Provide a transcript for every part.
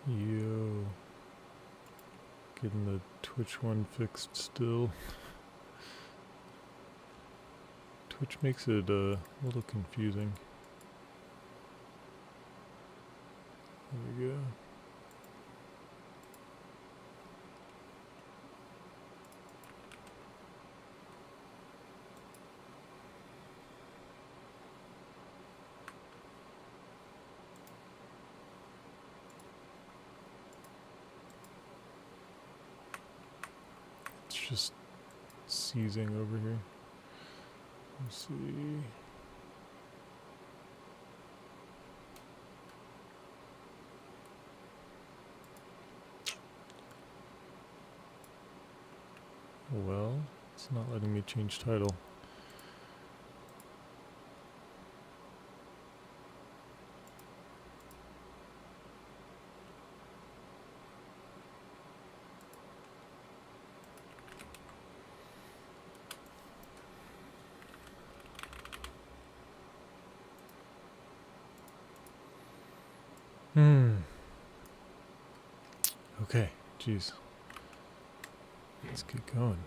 Yo. Getting the Twitch one fixed still. Twitch makes it a little confusing. There we go. It's just seizing over here. Let's see. Well, it's not letting me change title. Okay, jeez. Let's get going.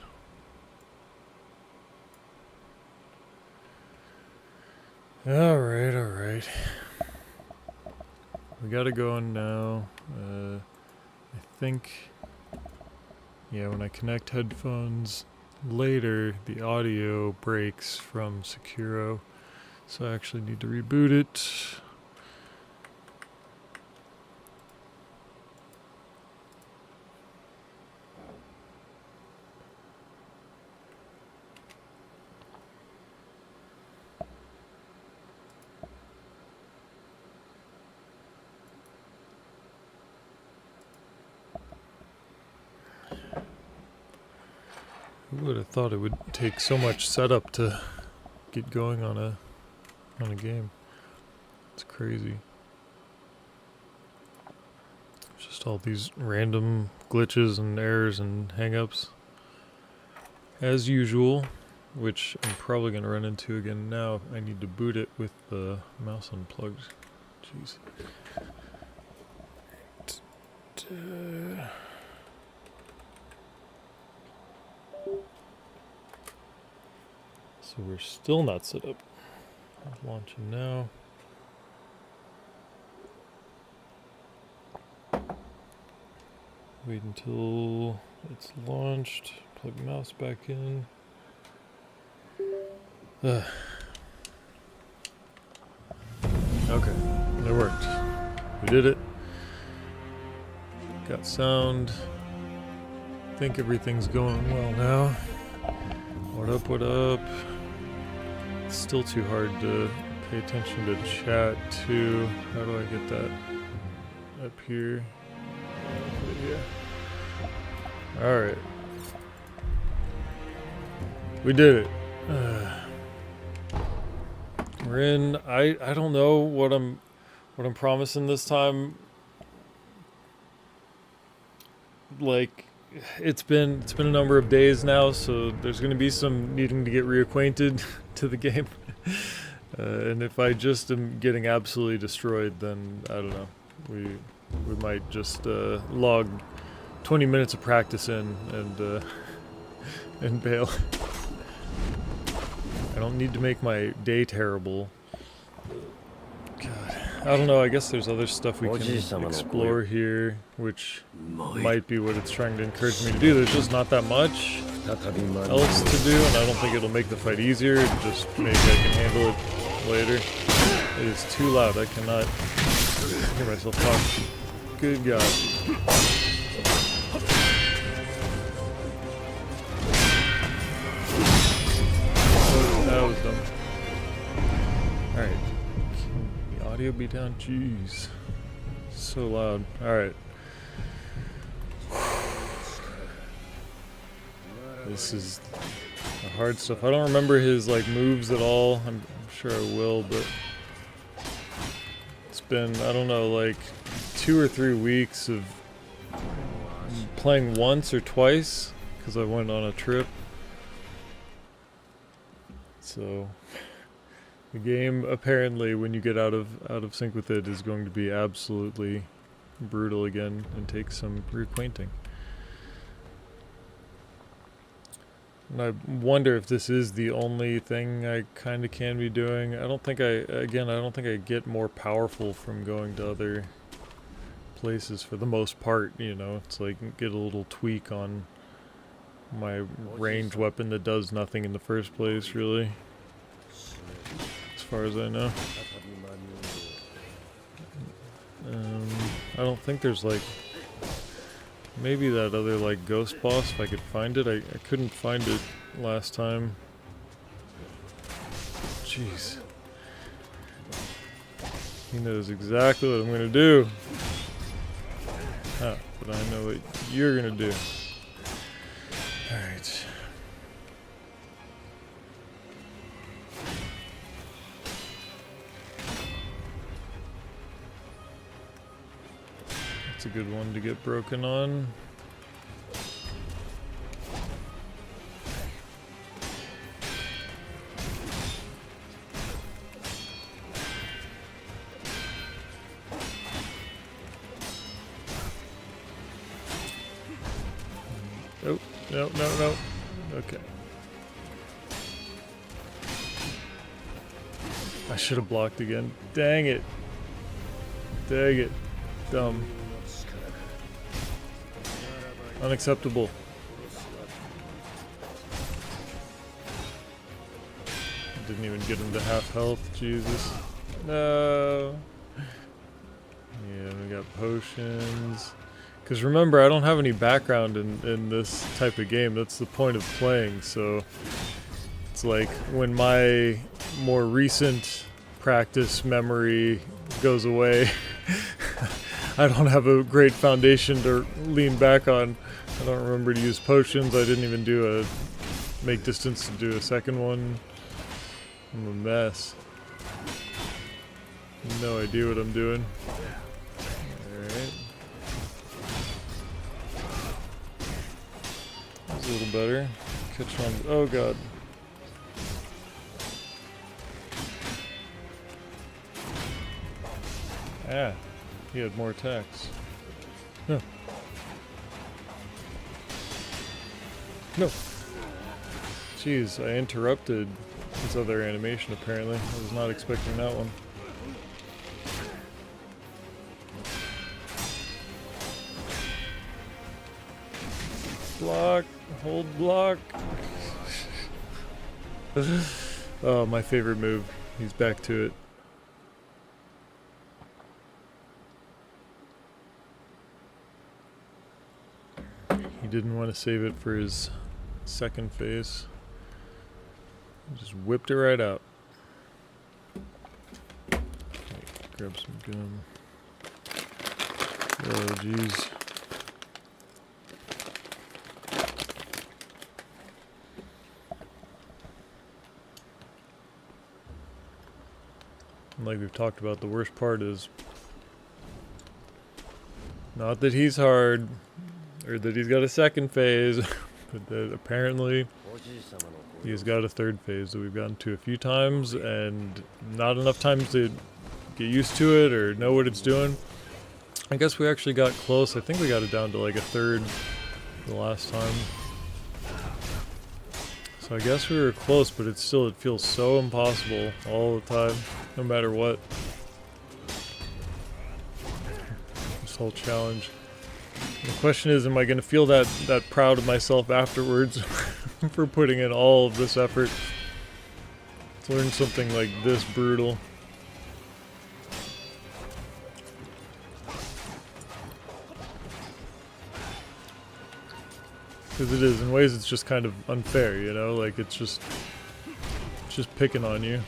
Alright. We gotta go on now. I think, yeah, when I connect headphones later, the audio breaks from Sekiro, so I actually need to reboot it. Who would have thought it would take so much setup to get going on a game? It's crazy. Just all these random glitches and errors and hangups, as usual, which I'm probably going to run into again now. I need to boot it with the mouse unplugged. Jeez. So we're still not set up. Launching now. Wait until it's launched. Plug the mouse back in. Okay, it worked. We did it. Got sound. I think everything's going well now. What up? It's still too hard to pay attention to chat too. How do I get that up here? Yeah. Alright. We did it. We're in. I don't know what I'm promising this time. Like, it's been a number of days now, so there's going to be some needing to get reacquainted to the game. And if I just am getting absolutely destroyed, then I don't know. We might just log 20 minutes of practice in and bail. I don't need to make my day terrible. God, I don't know. I guess there's other stuff we can explore here, which might be what it's trying to encourage me to do. There's just not that much else to do, and I don't think it'll make the fight easier. Just maybe I can handle it later. It is too loud. I cannot hear myself talk. Good God. That was dumb. Alright. Can the audio be down? Jeez. So loud. Alright. This is the hard stuff. I don't remember his moves at all. I'm sure I will, but it's been, I don't know, 2 or 3 weeks of playing once or twice because I went on a trip. So the game, apparently, when you get out of sync with it, is going to be absolutely brutal again and take some reacquainting. And I wonder if this is the only thing I kind of can be doing. I don't think I get more powerful from going to other places for the most part, you know. It's like get a little tweak on my ranged weapon that does nothing in the first place, really. As far as I know. I don't think there's like... Maybe that other like ghost boss, if I could find it. I couldn't find it last time. Jeez. He knows exactly what I'm gonna do. Ah, but I know what you're gonna do. Alright. That's a good one to get broken on. Oh, no. Okay. I should have blocked again. Dang it. Dang it. Dumb. Unacceptable. Didn't even get him to half health. Jesus. No. Yeah, we got potions. Because remember, I don't have any background in this type of game. That's the point of playing. So it's like when my more recent practice memory goes away, I don't have a great foundation to lean back on. I don't remember to use potions. I didn't even do a make distance to do a second one. I'm a mess. No idea what I'm doing. Alright. That's a little better. Catch on. Oh god. Ah. He had more attacks. No. No. Jeez, I interrupted his other animation apparently. I was not expecting that one. Block. Hold block. Oh, my favorite move. He's back to it. He didn't want to save it for his second phase. He just whipped it right out. Okay, grab some gum. Oh, jeez. Like we've talked about, the worst part is not that he's hard or that he's got a second phase, but that apparently he's got a third phase that we've gotten to a few times and not enough time to get used to it or know what it's doing. I guess we actually got close. I think we got it down to like a third the last time. So I guess we were close, but it feels so impossible all the time, no matter what. This whole challenge. The question is, am I going to feel that proud of myself afterwards for putting in all of this effort to learn something like this brutal? Because it is, in ways it's just kind of unfair, you know, like it's just picking on you. It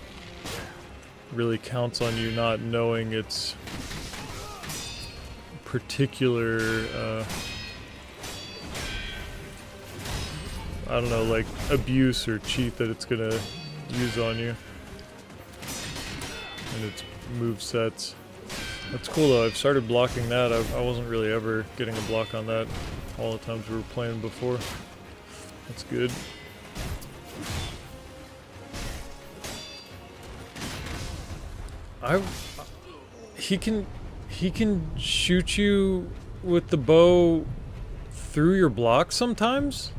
really counts on you not knowing its particular, I don't know, like abuse or cheat that it's gonna use on you. And its move sets. That's cool though, I've started blocking that. I wasn't really ever getting a block on that all the times we were playing before. That's good. he can shoot you with the bow through your block sometimes?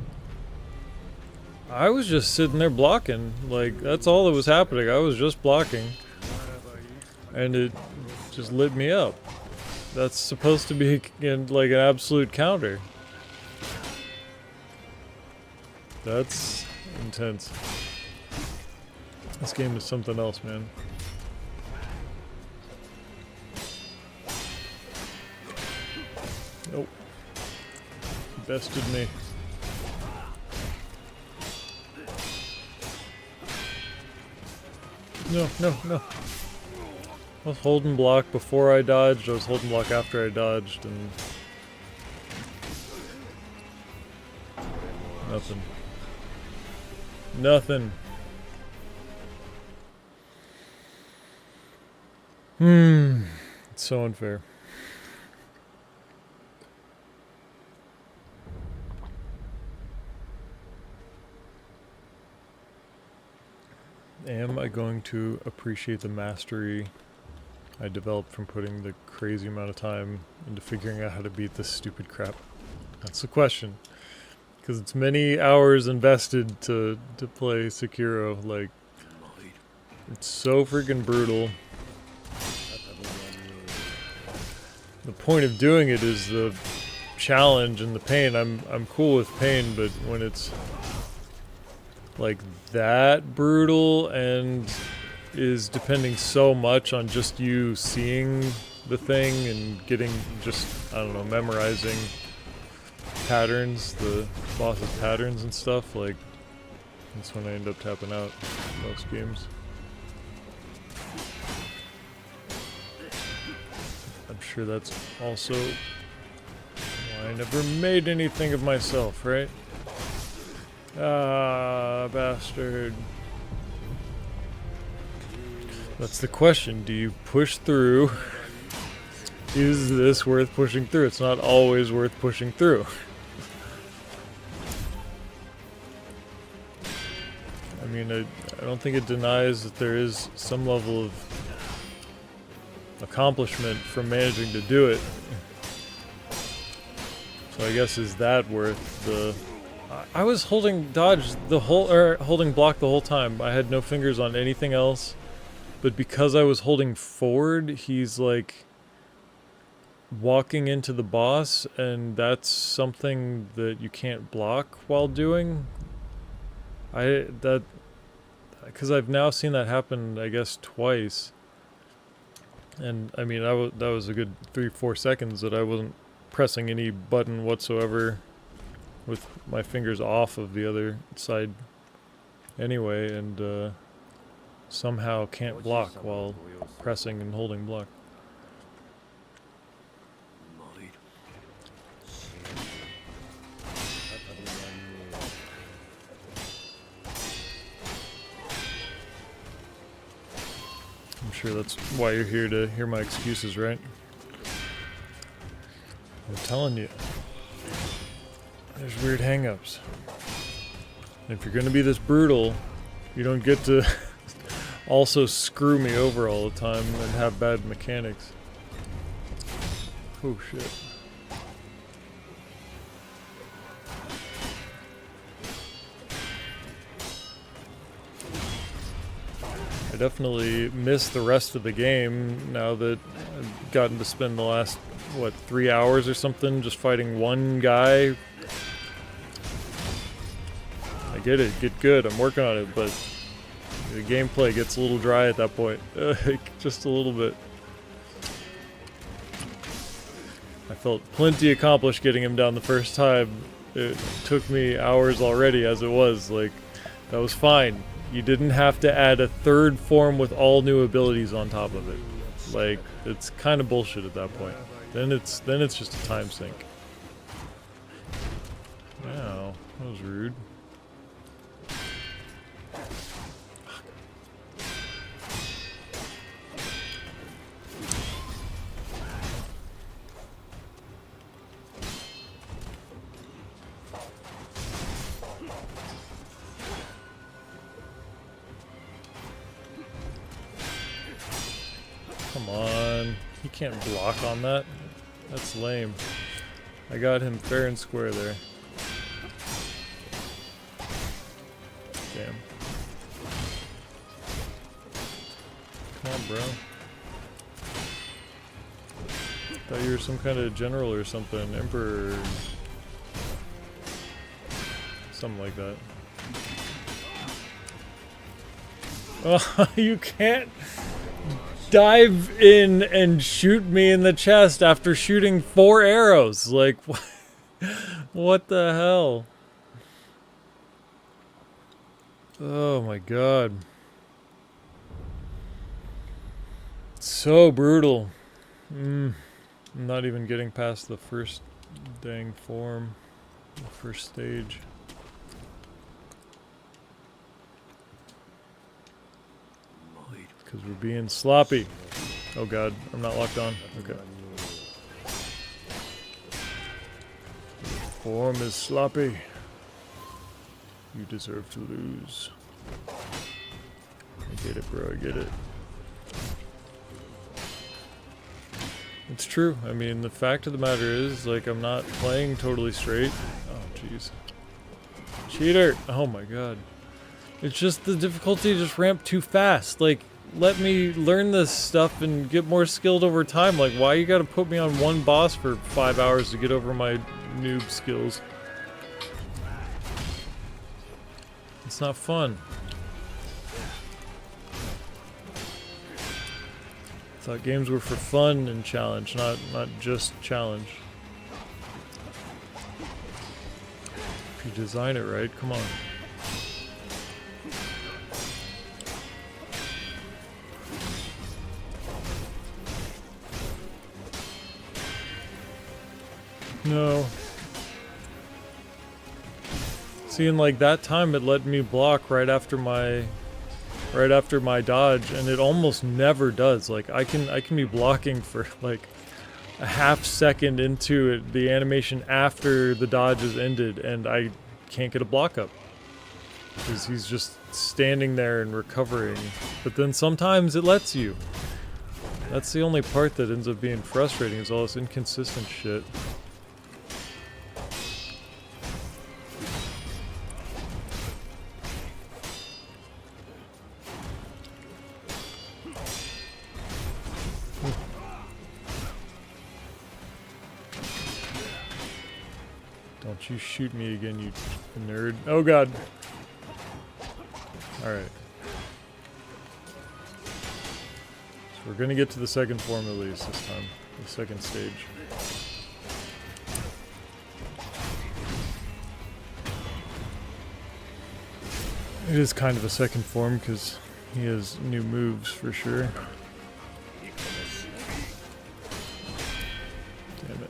I was just sitting there blocking. Like, that's all that was happening. I was just blocking. And it just lit me up. That's supposed to be like an absolute counter. That's intense. This game is something else, man. Nope. Bested me. No, no, no. I was holding block before I dodged, I was holding block after I dodged, and... nothing. Nothing. It's so unfair. Am I going to appreciate the mastery I developed from putting the crazy amount of time into figuring out how to beat this stupid crap? That's the question. Because it's many hours invested to play Sekiro. Like, it's so freaking brutal. The point of doing it is the challenge and the pain. I'm cool with pain, but when it's like that brutal and is depending so much on just you seeing the thing and getting just, I don't know, memorizing patterns, the boss's patterns and stuff, like, that's when I end up tapping out in most games. I'm sure that's also why I never made anything of myself, right? Ah, bastard. That's the question. Do you push through? Is this worth pushing through? It's not always worth pushing through. I mean, I don't think it denies that there is some level of accomplishment from managing to do it. So I guess, is that worth the... I was holding dodge the whole, or holding block the whole time. I had no fingers on anything else. But because I was holding forward, he's like walking into the boss, and that's something that you can't block while doing. Because I've now seen that happen, I guess, twice. And I mean, that was a good 3-4 seconds that I wasn't pressing any button whatsoever, with my fingers off of the other side anyway, and somehow can't block while pressing and holding block. I'm sure that's why you're here, to hear my excuses, right? I'm telling you. There's weird hang-ups. And if you're going to be this brutal, you don't get to also screw me over all the time and have bad mechanics. Oh shit. I definitely miss the rest of the game now that I've gotten to spend the last, what, 3 hours or something just fighting one guy. I get it, get good, I'm working on it, but the gameplay gets a little dry at that point. Just a little bit. I felt plenty accomplished getting him down the first time. It took me hours already as it was. Like, that was fine. You didn't have to add a third form with all new abilities on top of it. Like, it's kind of bullshit at that point. Then it's just a time sink. Wow, that was rude. Come on. He can't block on that. That's lame. I got him fair and square there. Damn. Come on, bro. Thought you were some kind of general or something. Emperor. Something like that. Oh, you can't dive in and shoot me in the chest after shooting 4 arrows. Like, what the hell? Oh my god. So brutal. I'm not even getting past the first dang form. The first stage. Because we're being sloppy. Oh god, I'm not locked on. Okay. Form is sloppy. You deserve to lose. I get it, bro, I get it. It's true. I mean, the fact of the matter is, like, I'm not playing totally straight. Oh, jeez. Cheater! Oh my god. It's just the difficulty just ramped too fast. Like, let me learn this stuff and get more skilled over time. Like, why you gotta put me on one boss for 5 hours to get over my noob skills? It's not fun. I thought games were for fun and challenge, not just challenge. If you design it right, come on. No. See, in like that time, it let me block right after my dodge, and it almost never does. Like I can be blocking for like a half second into it, the animation after the dodge is ended, and I can't get a block up because he's just standing there and recovering. But then sometimes it lets you. That's the only part that ends up being frustrating, is all this inconsistent shit. Don't you shoot me again, you nerd. Oh god. Alright. So we're gonna get to the second form at least this time. The second stage. It is kind of a second form because he has new moves for sure. Damn it.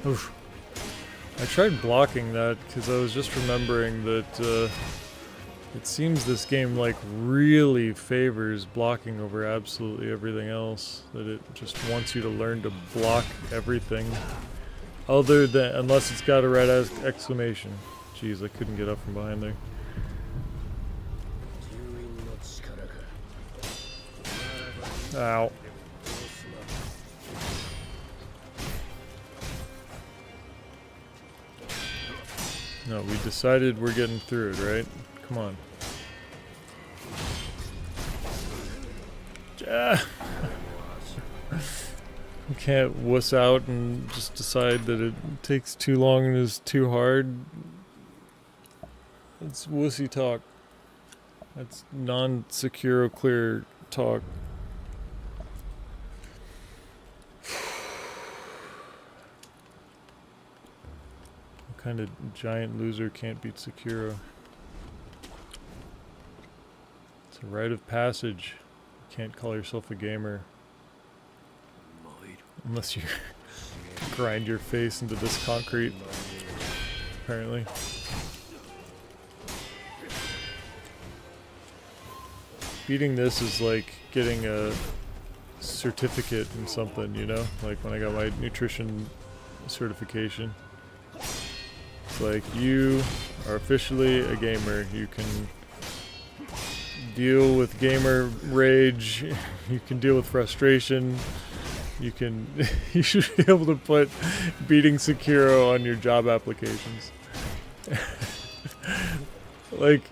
Oof. I tried blocking that because I was just remembering that it seems this game like really favors blocking over absolutely everything else. That it just wants you to learn to block everything. Other than, unless it's got a red exclamation. Jeez, I couldn't get up from behind there. Ow. No, we decided we're getting through it, right? Come on. We can't wuss out and just decide that it takes too long and is too hard. It's wussy talk. That's non-Sekiro clear talk. What kind of giant loser can't beat Sekiro? It's a rite of passage. You can't call yourself a gamer. Unless you grind your face into this concrete, apparently. Beating this is like getting a certificate in something, you know? Like when I got my nutrition certification. It's like, you are officially a gamer. You can deal with gamer rage. You can deal with frustration. You can. You should be able to put beating Sekiro on your job applications. Like,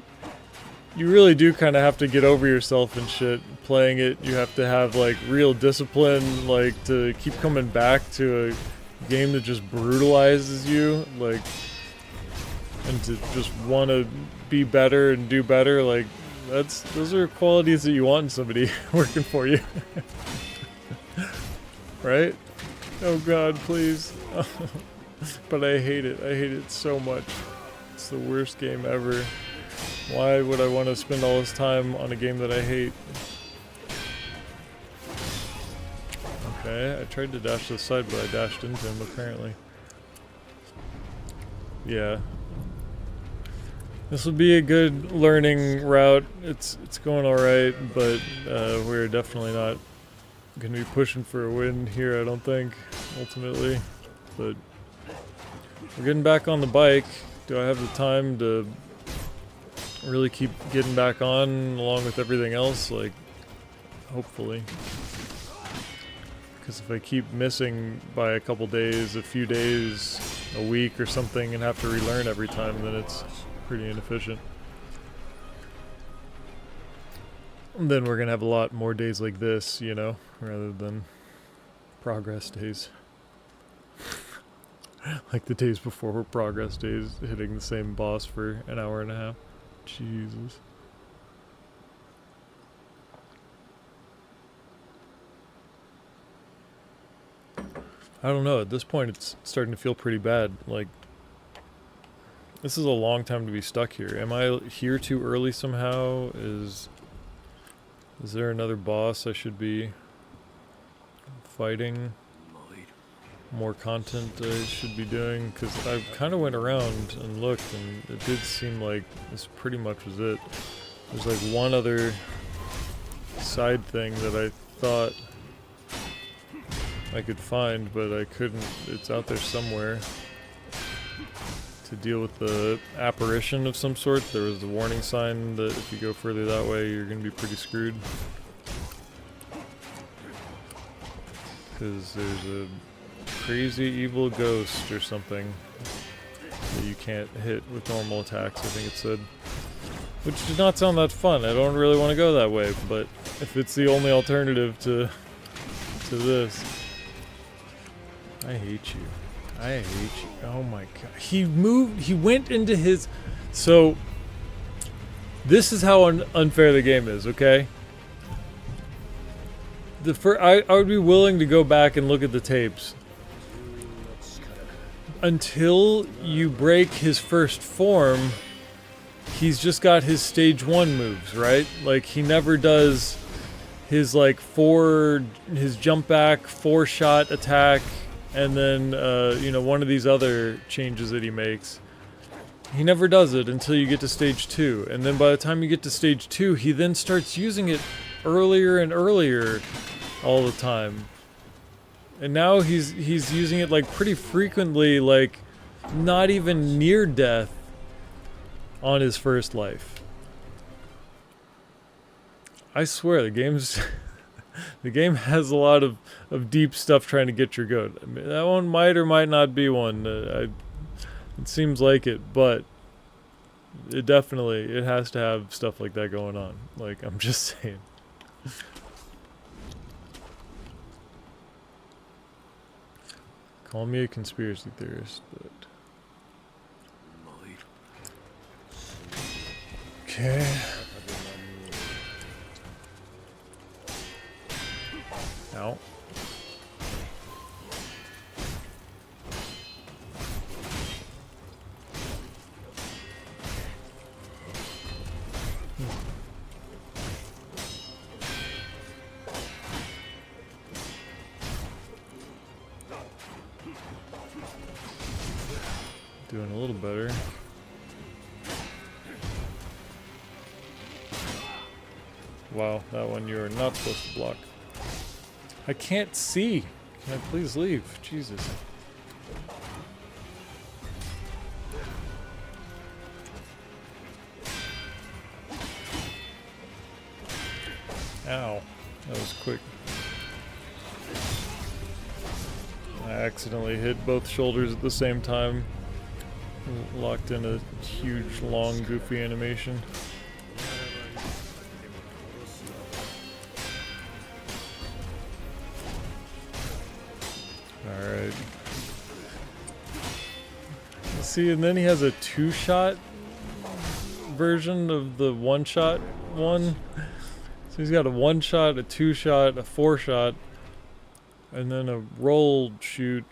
you really do kind of have to get over yourself and shit playing it. You have to have like real discipline, like to keep coming back to a game that just brutalizes you, like, and to just want to be better and do better. Like, those are qualities that you want in somebody working for you. Right? Oh god, please. But I hate it. I hate it so much. It's the worst game ever. Why would I want to spend all this time on a game that I hate? Okay, I tried to dash to the side, but I dashed into him, apparently. Yeah. This would be a good learning route. It's going alright, but we're definitely not going to be pushing for a win here, I don't think, ultimately. But we're getting back on the bike. Do I have the time to really keep getting back on along with everything else? Like, hopefully. Because if I keep missing by a couple days, a few days, a week or something, and have to relearn every time, then it's pretty inefficient. And then we're going to have a lot more days like this, you know, rather than progress days. Like the days before were progress days, hitting the same boss for an hour and a half. Jesus. I don't know, at this point it's starting to feel pretty bad. Like, this is a long time to be stuck here. Am I here too early somehow? Is there another boss I should be fighting? More content I should be doing? Because I kind of went around and looked, and it did seem like this pretty much was it. There's like one other side thing that I thought I could find, but I couldn't. It's out there somewhere. To deal with the apparition of some sort. There was a warning sign that if you go further that way, you're going to be pretty screwed. Because there's a crazy evil ghost or something that you can't hit with normal attacks, I think it said. Which did not sound that fun. I don't really want to go that way, but if it's the only alternative to this. I hate you. I hate you. Oh my god. He went into his... So, this is how unfair the game is, okay? I would be willing to go back and look at the tapes. Until you break his first form, he's just got his stage 1 moves, right? Like, he never does his, like, his jump back, 4-shot attack, and then, you know, one of these other changes that he makes. He never does it until you get to stage 2. And then by the time you get to stage 2, he then starts using it earlier and earlier all the time. And now he's using it, like, pretty frequently, like, not even near death on his first life. I swear, the game's... The game has a lot of deep stuff trying to get your goat. I mean, that one might or might not be one. It seems like it, but it has to have stuff like that going on. Like, I'm just saying. Call me a conspiracy theorist, but... Okay. Ow. Doing a little better. Wow, that one you are not supposed to block. I can't see. Can I please leave? Jesus. Ow. That was quick. I accidentally hit both shoulders at the same time. Locked in a huge, long, goofy animation. Alright. See, and then he has a two-shot version of the one-shot one. So he's got a one-shot, a two-shot, a four-shot, and then a roll shoot,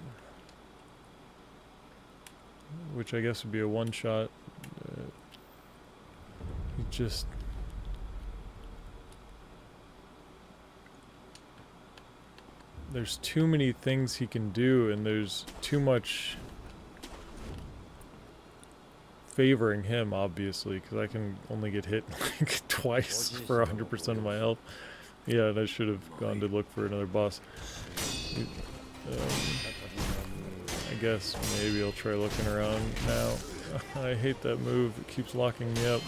which I guess would be a one-shot. He just... There's too many things he can do, and there's too much favoring him, obviously, because I can only get hit like twice for 100% of my health. Yeah, and I should have gone to look for another boss. I guess maybe I'll try looking around now. I hate that move, it keeps locking me up.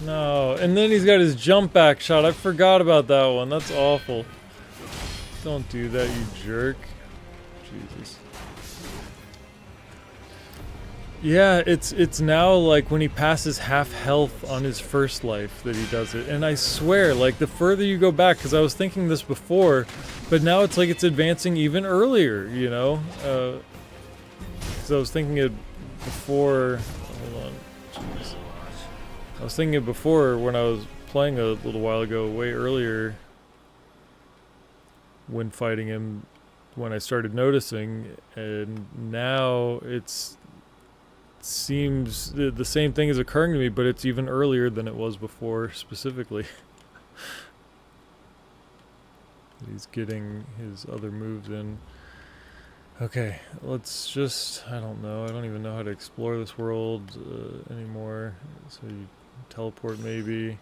No, and then he's got his jump back shot. I forgot about that one. That's awful. Don't do that, you jerk. Jesus. Yeah, it's now like when he passes half health on his first life that he does it. And I swear, like the further you go back, because I was thinking this before, but now it's like it's advancing even earlier, you know? Because I was thinking it before... Hold on. Jeez. I was thinking it before when I was playing a little while ago, way earlier, when fighting him, when I started noticing, and now seems the same thing is occurring to me, but it's even earlier than it was before, specifically. He's getting his other moves in. Okay, let's just, I don't know, I don't even know how to explore this world anymore. So you teleport maybe,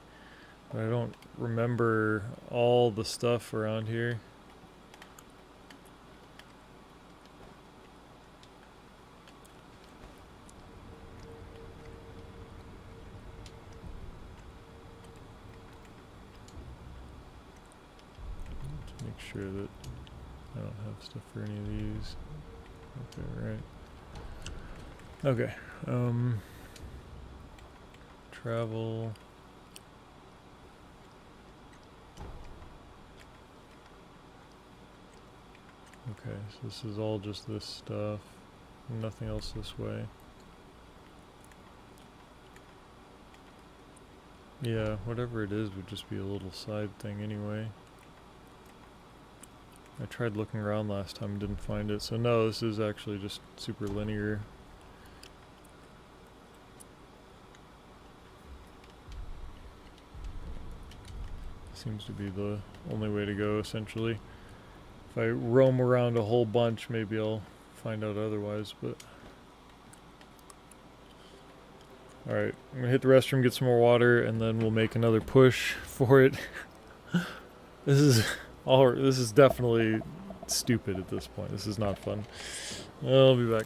but I don't remember all the stuff around here. To make sure that I don't have stuff for any of these. Okay, right. Okay, travel. Okay, so this is all just this stuff. Nothing else this way. Yeah, whatever it is would just be a little side thing anyway. I tried looking around last time and didn't find it. So no, this is actually just super linear. Seems to be the only way to go, essentially. If I roam around a whole bunch, maybe I'll find out otherwise, but... Alright, I'm gonna hit the restroom, get some more water, and then we'll make another push for it. This is definitely stupid at this point. This is not fun. I'll be back.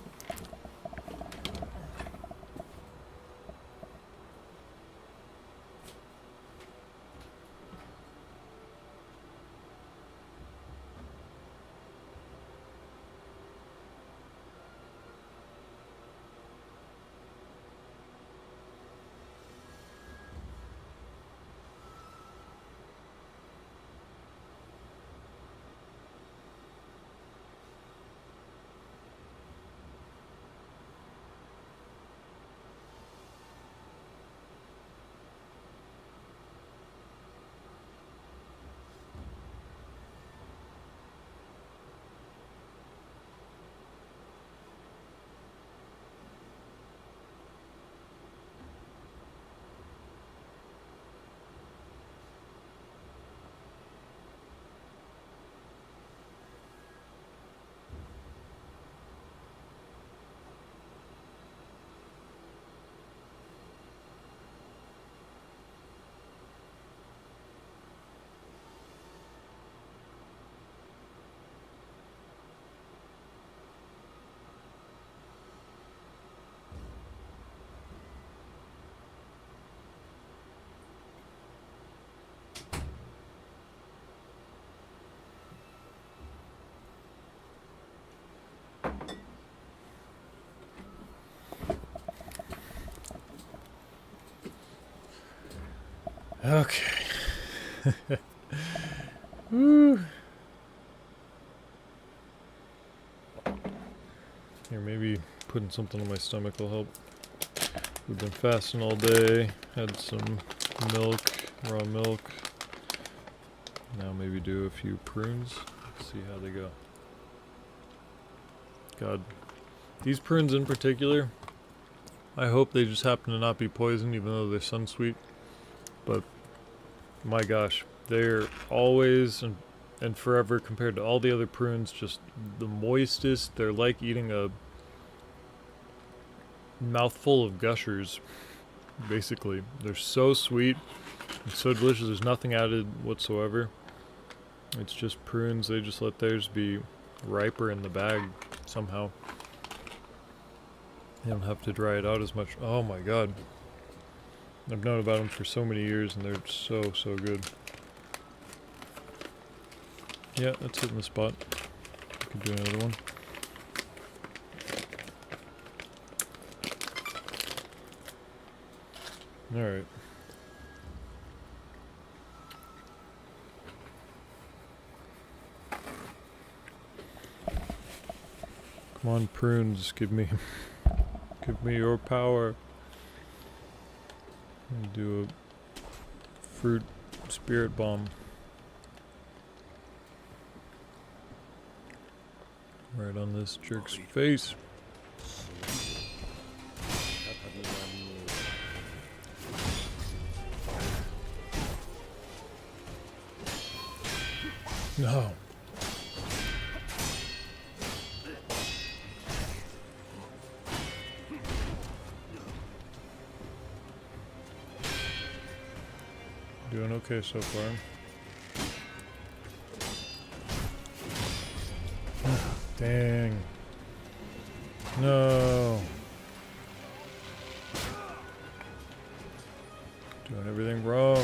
Okay. Woo. Here, maybe putting something on my stomach will help. We've been fasting all day. Had some milk, raw milk. Now maybe do a few prunes. See how they go. God. These prunes in particular, I hope they just happen to not be poisoned even though they're sunsweet. But my gosh, they're always and forever compared to all the other prunes just the moistest. They're like eating a mouthful of gushers, basically. They're so sweet and so delicious. There's nothing added whatsoever. It's just prunes. They just let theirs be riper in the bag somehow. They don't have to dry it out as much. Oh my god. I've known about them for so many years and they're so good. Yeah, that's hitting the spot. I could do another one. Alright. Come on, prunes, give me your power. And do a fruit spirit bomb. Right on this jerk's face. No. Doing okay so far. Dang. No. Doing everything wrong.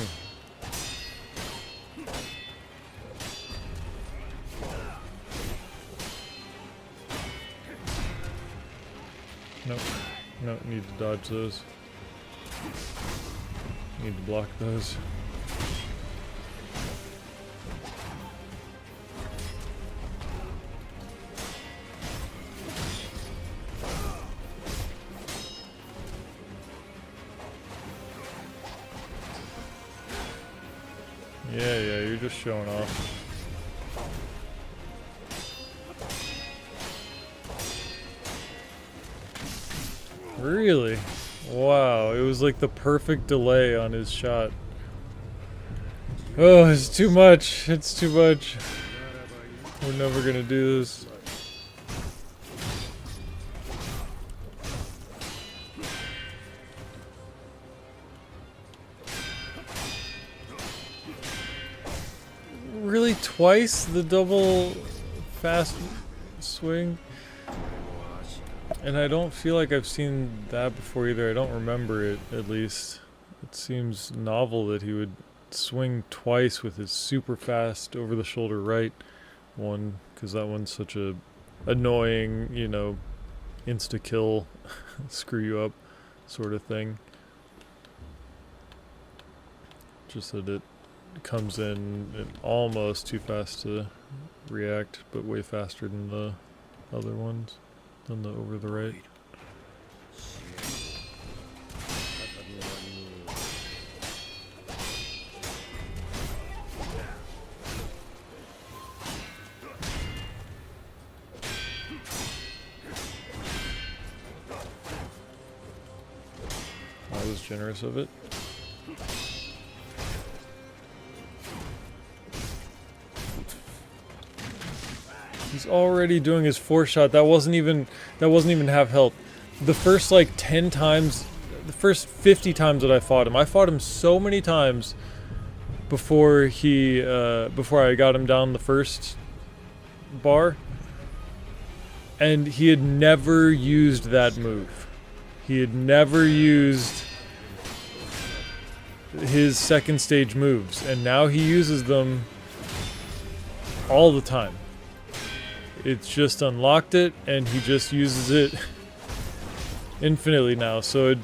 Nope. Nope, need to dodge those. Need to block those. Yeah, you're just showing off. Really? Wow, it was like the perfect delay on his shot. Oh, it's too much. It's too much. We're never gonna do this. Really, twice the double fast swing? And I don't feel like I've seen that before either. I don't remember it, at least. It seems novel that he would swing twice with his super fast over-the-shoulder right one, because that one's such a annoying, you know, insta-kill, screw you up sort of thing. Just that it comes in almost too fast to react, but way faster than the other ones, than the over the right. I was generous of it. He's already doing his 4-shot. That wasn't even half health. The first like 10 times, the first 50 times that I fought him so many times before before I got him down the first bar, and he had never used that move. He had never used his second stage moves, and now he uses them all the time. It's just unlocked it, and he just uses it infinitely now. So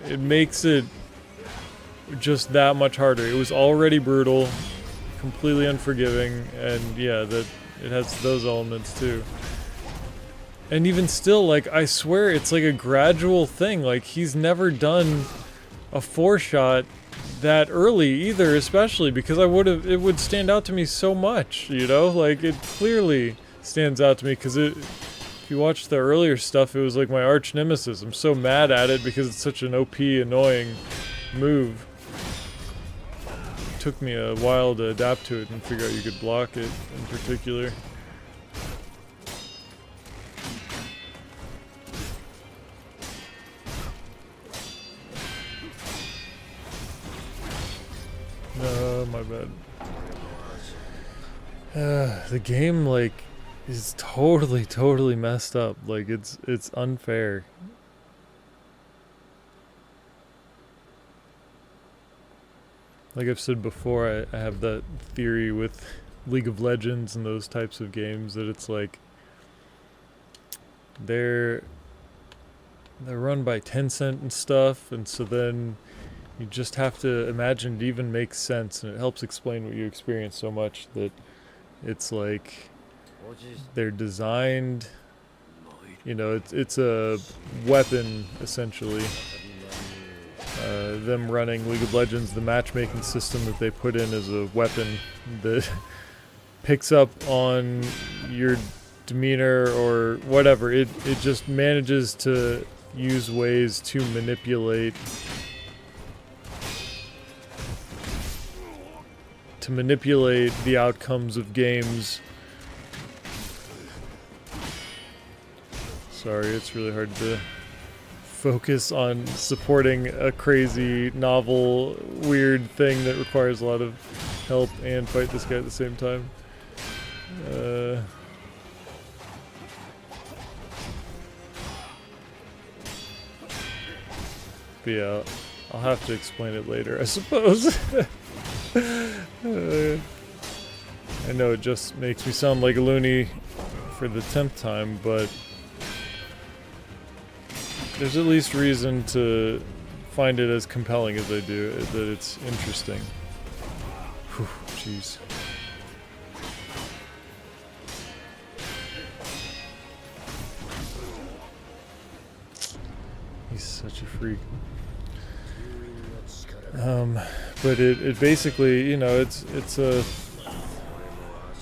it makes it just that much harder. It was already brutal, completely unforgiving, and yeah, that it has those elements too. And even still, like, I swear it's like a gradual thing. Like, he's never done a 4-shot that early either, especially because it would stand out to me so much, you know? Like, it clearly stands out to me because if you watch the earlier stuff, it was like my arch nemesis. I'm so mad at it because it's such an OP, annoying move. It took me a while to adapt to it and figure out you could block it in particular. My bad. The game, like, is totally messed up. Like, it's unfair. Like I've said before, I have that theory with League of Legends and those types of games that it's like they're run by Tencent and stuff, and so then you just have to imagine it even makes sense, and it helps explain what you experience so much that it's like they're designed, you know, it's a weapon essentially. Them running League of Legends, the matchmaking system that they put in as a weapon that picks up on your demeanor or whatever. It just manages to use ways to manipulate the outcomes of games. Sorry, it's really hard to focus on supporting a crazy, novel, weird thing that requires a lot of help and fight this guy at the same time. But yeah, I'll have to explain it later, I suppose. I know it just makes me sound like a loony for the 10th time, but there's at least reason to find it as compelling as I do, that it's interesting. Whew, jeez. He's such a freak. But it basically, you know, it's a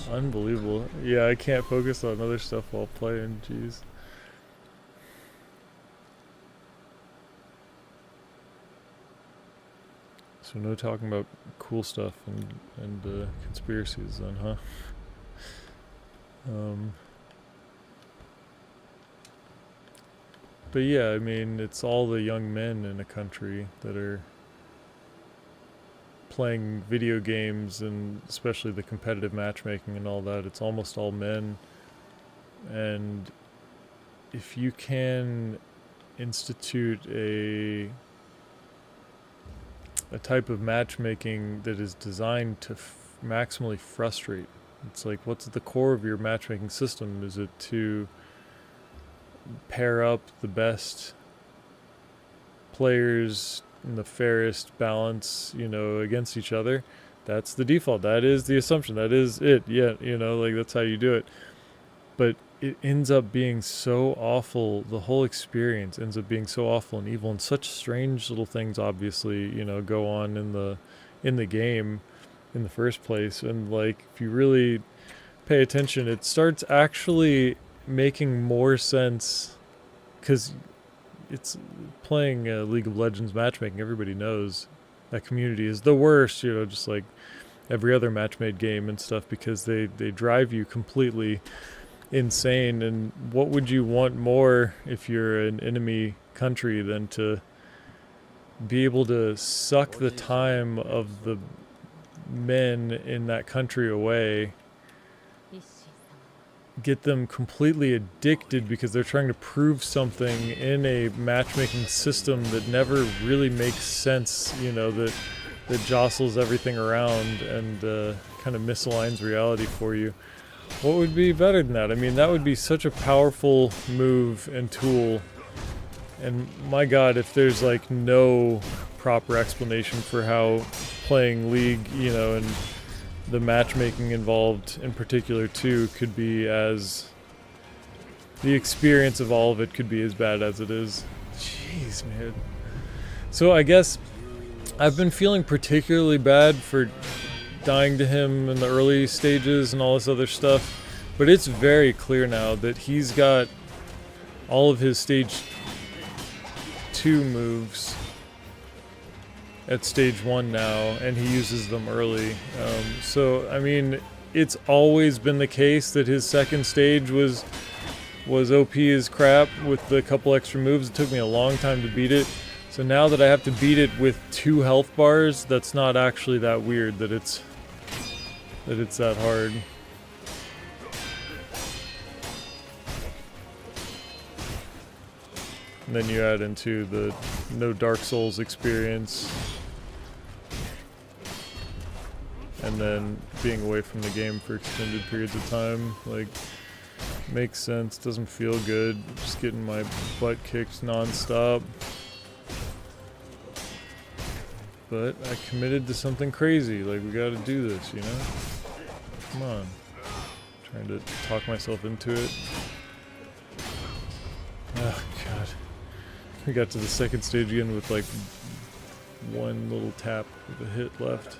unbelievable. Yeah, I can't focus on other stuff while playing, jeez. So no talking about cool stuff and conspiracies then, huh? But yeah, I mean, it's all the young men in a country that are playing video games, and especially the competitive matchmaking and all that. It's almost all men. And if you can institute a type of matchmaking that is designed to maximally frustrate. It's like, what's at the core of your matchmaking system? Is it to pair up the best players in the fairest balance, you know, against each other? That's the default. That is the assumption. That is it. Yeah, you know, like that's how you do it. But it ends up being so awful. The whole experience ends up being so awful and evil, and such strange little things obviously, you know, go on in the game in the first place. And like, if you really pay attention, it starts actually making more sense, because it's playing League of Legends matchmaking. Everybody knows that community is the worst, you know, just like every other match-made game and stuff, because they drive you completely insane. And what would you want more if you're an enemy country than to be able to suck the time of the men in that country away, get them completely addicted because they're trying to prove something in a matchmaking system that never really makes sense, you know, that jostles everything around and kind of misaligns reality for you. What would be better than that? I mean, that would be such a powerful move and tool. And my God, if there's like no proper explanation for how playing League, you know, and the matchmaking involved in particular too could be as... the experience of all of it could be as bad as it is. Jeez, man. So I guess I've been feeling particularly bad for dying to him in the early stages and all this other stuff, but it's very clear now that he's got all of his stage 2 moves at stage 1 now, and he uses them early. So, I mean, it's always been the case that his second stage was OP as crap with a couple extra moves. It took me a long time to beat it. So now that I have to beat it with 2 health bars, that's not actually that weird that it's that hard. And then you add into the no Dark Souls experience. And then being away from the game for extended periods of time, like, makes sense, doesn't feel good, just getting my butt kicked non-stop. But I committed to something crazy, like, we gotta do this, you know? Come on. Trying to talk myself into it. Oh, God. We got to the second stage again with, like, one little tap with a hit left.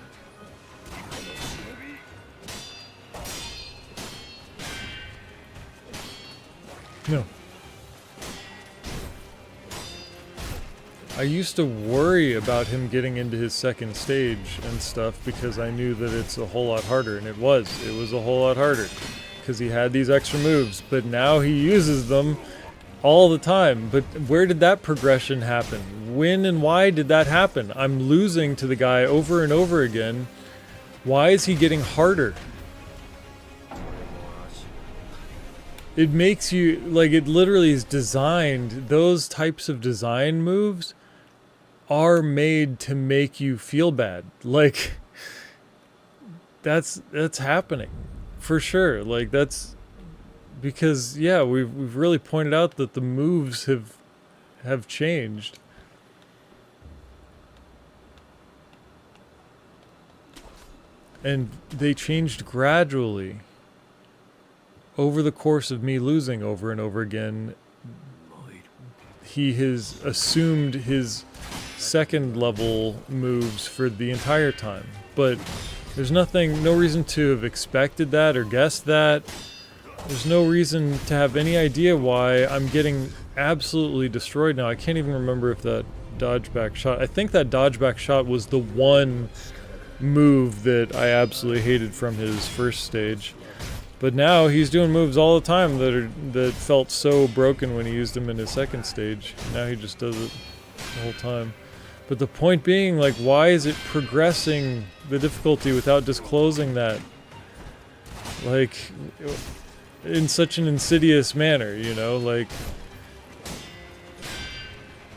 No. I used to worry about him getting into his second stage and stuff because I knew that it's a whole lot harder, and it was a whole lot harder because he had these extra moves, but now he uses them all the time. But where did that progression happen? When and why did that happen? I'm losing to the guy over and over again. Why is he getting harder? It makes you, like, it literally is designed, those types of design moves are made to make you feel bad. Like, that's happening for sure. Like, that's because, yeah, we've really pointed out that the moves have changed. And they changed gradually. Over the course of me losing over and over again, he has assumed his second level moves for the entire time. But there's no reason to have expected that or guessed that. There's no reason to have any idea why I'm getting absolutely destroyed now. I can't even remember if that dodgeback shot... I think that dodgeback shot was the one move that I absolutely hated from his first stage. But now he's doing moves all the time that felt so broken when he used them in his second stage. Now he just does it the whole time. But the point being, like, why is it progressing the difficulty without disclosing that? Like, in such an insidious manner, you know? Like,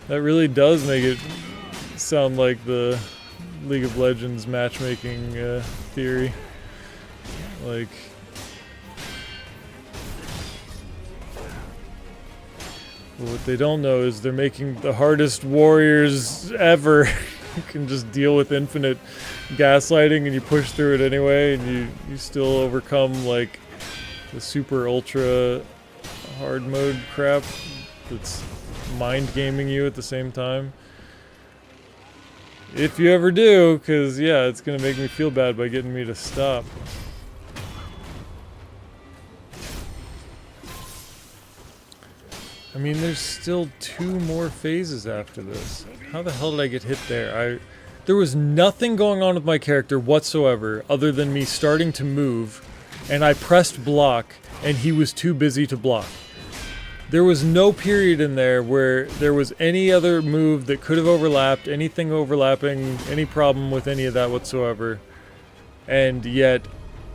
that really does make it sound like the League of Legends matchmaking theory. Like... But what they don't know is they're making the hardest warriors ever. You can just deal with infinite gaslighting and you push through it anyway, and you still overcome, like, the super ultra hard mode crap that's mind gaming you at the same time. If you ever do, because, yeah, it's going to make me feel bad by getting me to stop. I mean, there's still 2 more phases after this. How the hell did I get hit there? There was nothing going on with my character whatsoever other than me starting to move, and I pressed block, and he was too busy to block. There was no period in there where there was any other move that could have overlapped, anything overlapping, any problem with any of that whatsoever. And yet,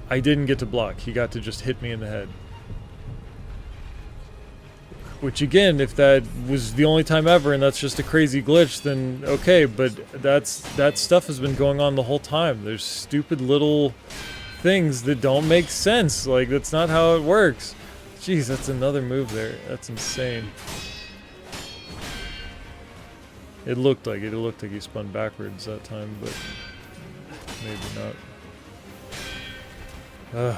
I didn't get to block. He got to just hit me in the head. Which, again, if that was the only time ever and that's just a crazy glitch, then okay, but that stuff has been going on the whole time. There's stupid little things that don't make sense. Like, that's not how it works. Jeez, that's another move there. That's insane. It looked like it. It looked like he spun backwards that time, but maybe not.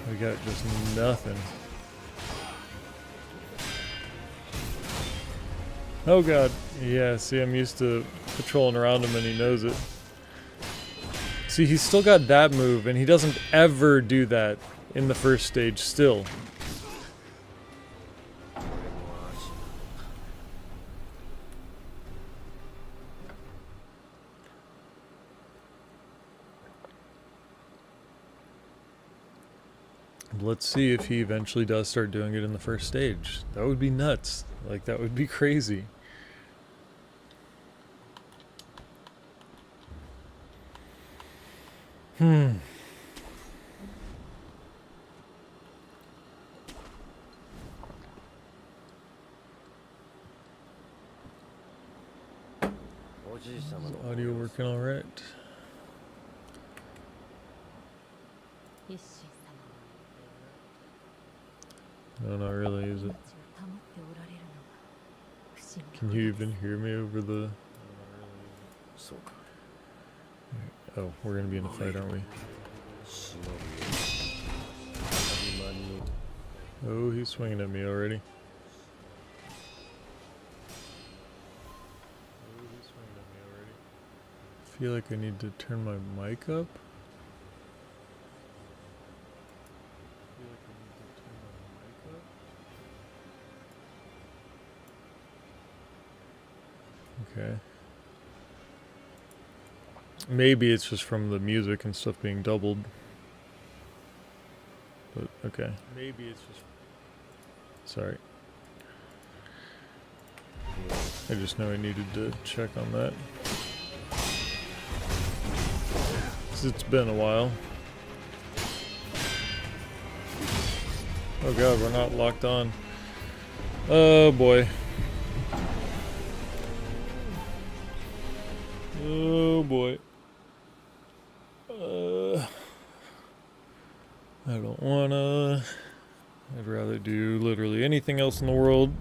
We got just nothing. Oh god. Yeah, see, I'm used to patrolling around him and he knows it. See, he's still got that move, and he doesn't ever do that in the first stage still. Let's see if he eventually does start doing it in the first stage. That would be nuts. Like, that would be crazy. Is audio working all right? No, not really, is it? Can you even hear me over the... Oh, we're gonna be in a fight, aren't we? Oh, he's swinging at me already. I feel like I need to turn my mic up. Okay. Maybe it's just from the music and stuff being doubled. But, okay. Maybe it's just... Sorry. I just know I needed to check on that. 'Cause it's been a while. Oh god, we're not locked on. Oh boy. Oh boy. I don't wanna. I'd rather do literally anything else in the world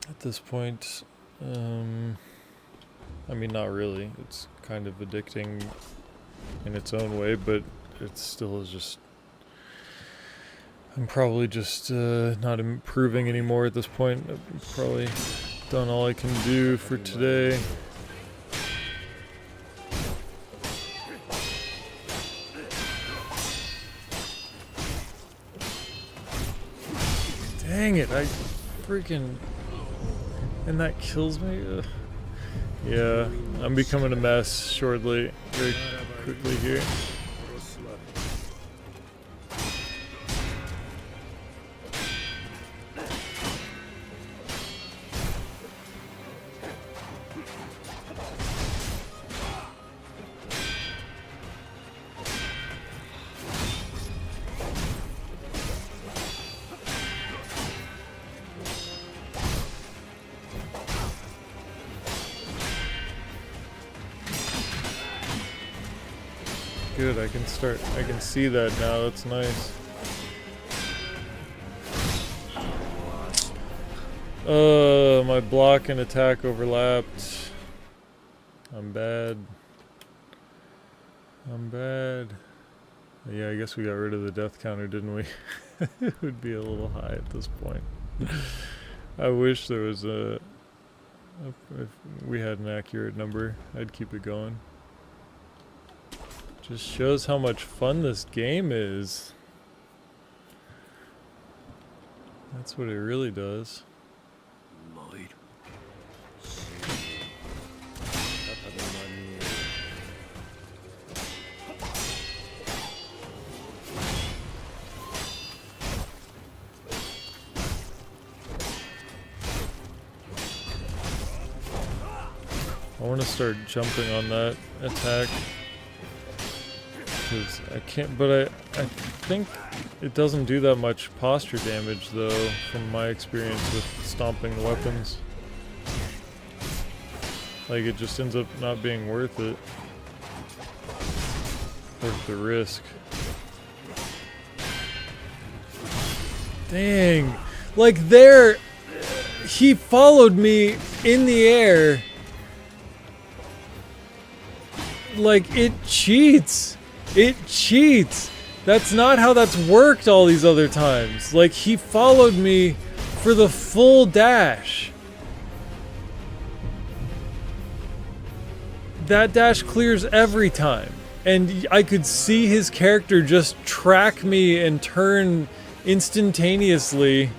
at this point. I mean, not really. It's kind of addicting in its own way, but it still is just... I'm probably just not improving anymore at this point. I've probably done all I can do for today. Dang it, I freaking... And that kills me? Ugh. Yeah, I'm becoming a mess shortly, very quickly here. Good, I can see that now, that's nice. My block and attack overlapped. I'm bad. I'm bad. Yeah, I guess we got rid of the death counter, didn't we? It would be a little high at this point. I wish there was if we had an accurate number, I'd keep it going. Just shows how much fun this game is. That's what it really does. I want to start jumping on that attack. I can't, but I think it doesn't do that much posture damage though, from my experience with stomping the weapons. Like, it just ends up not being worth it. Worth the risk. Dang! Like, there, he followed me in the air. Like, it cheats. It cheats. That's not how that's worked all these other times. Like, he followed me for the full dash. That dash clears every time. And I could see his character just track me and turn instantaneously.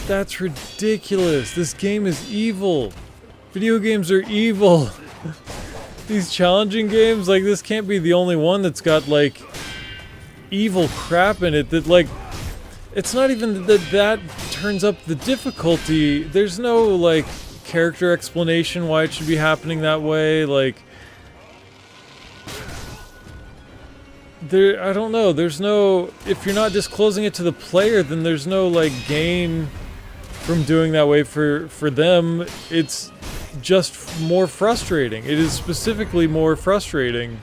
That's ridiculous. This game is evil. Video games are evil. These challenging games, like, this can't be the only one that's got, like, evil crap in it that, like, it's not even that turns up the difficulty. There's no, like, character explanation why it should be happening that way. Like, I don't know. There's no, if you're not disclosing it to the player, then there's no, like, gain from doing that way for them. It's just more frustrating. It is specifically more frustrating.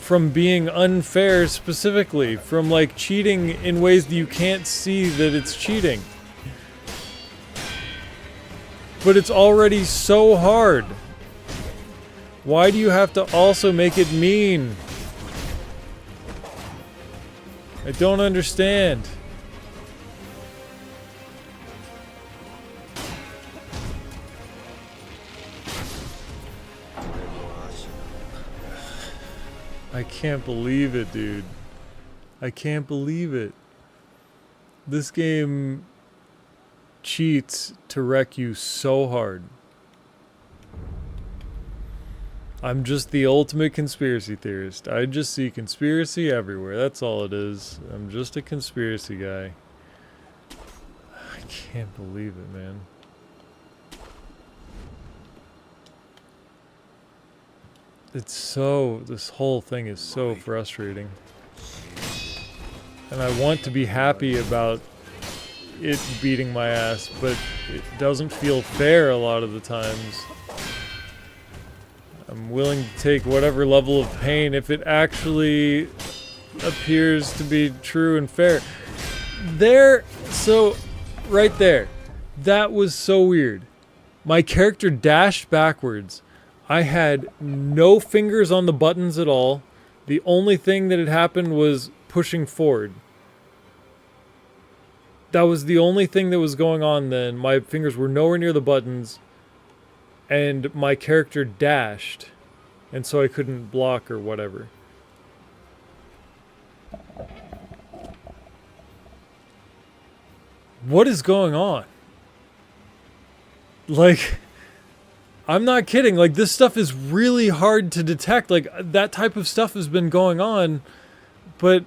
From being unfair specifically, from like cheating in ways that you can't see that it's cheating. But it's already so hard. Why do you have to also make it mean? I don't understand. I can't believe it, dude. I can't believe it. This game cheats to wreck you so hard. I'm just the ultimate conspiracy theorist. I just see conspiracy everywhere. That's all it is. I'm just a conspiracy guy. I can't believe it, man. It's so, this whole thing is so frustrating. And I want to be happy about it beating my ass, but it doesn't feel fair a lot of the times. I'm willing to take whatever level of pain if it actually appears to be true and fair. There, so, right there. That was so weird. My character dashed backwards. I had no fingers on the buttons at all. The only thing that had happened was pushing forward. That was the only thing that was going on then. My fingers were nowhere near the buttons. And my character dashed. And so I couldn't block or whatever. What is going on? Like, I'm not kidding. Like, this stuff is really hard to detect. Like, that type of stuff has been going on, but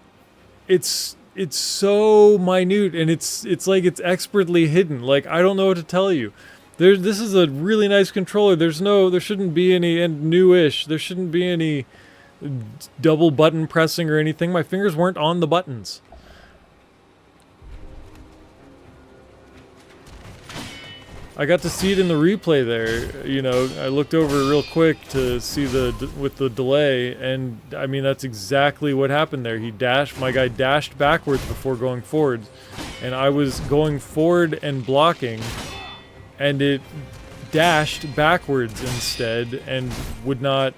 it's so minute and it's like it's expertly hidden. Like, I don't know what to tell you. This is a really nice controller. There shouldn't be any, and newish, there shouldn't be any double button pressing or anything. My fingers weren't on the buttons. I got to see it in the replay there. You know, I looked over real quick to see with the delay, and I mean, that's exactly what happened there. My guy dashed backwards before going forward, and I was going forward and blocking, and it dashed backwards instead and would not.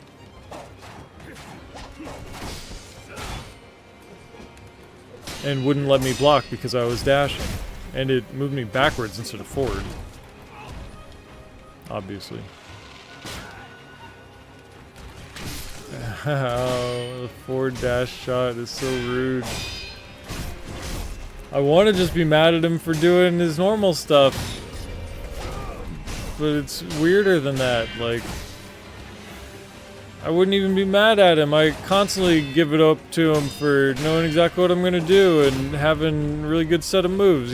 And wouldn't let me block because I was dashing. And it moved me backwards instead of forward. Obviously. Oh, the forward dash shot is so rude. I want to just be mad at him for doing his normal stuff. But it's weirder than that. Like, I wouldn't even be mad at him. I constantly give it up to him for knowing exactly what I'm going to do and having a really good set of moves.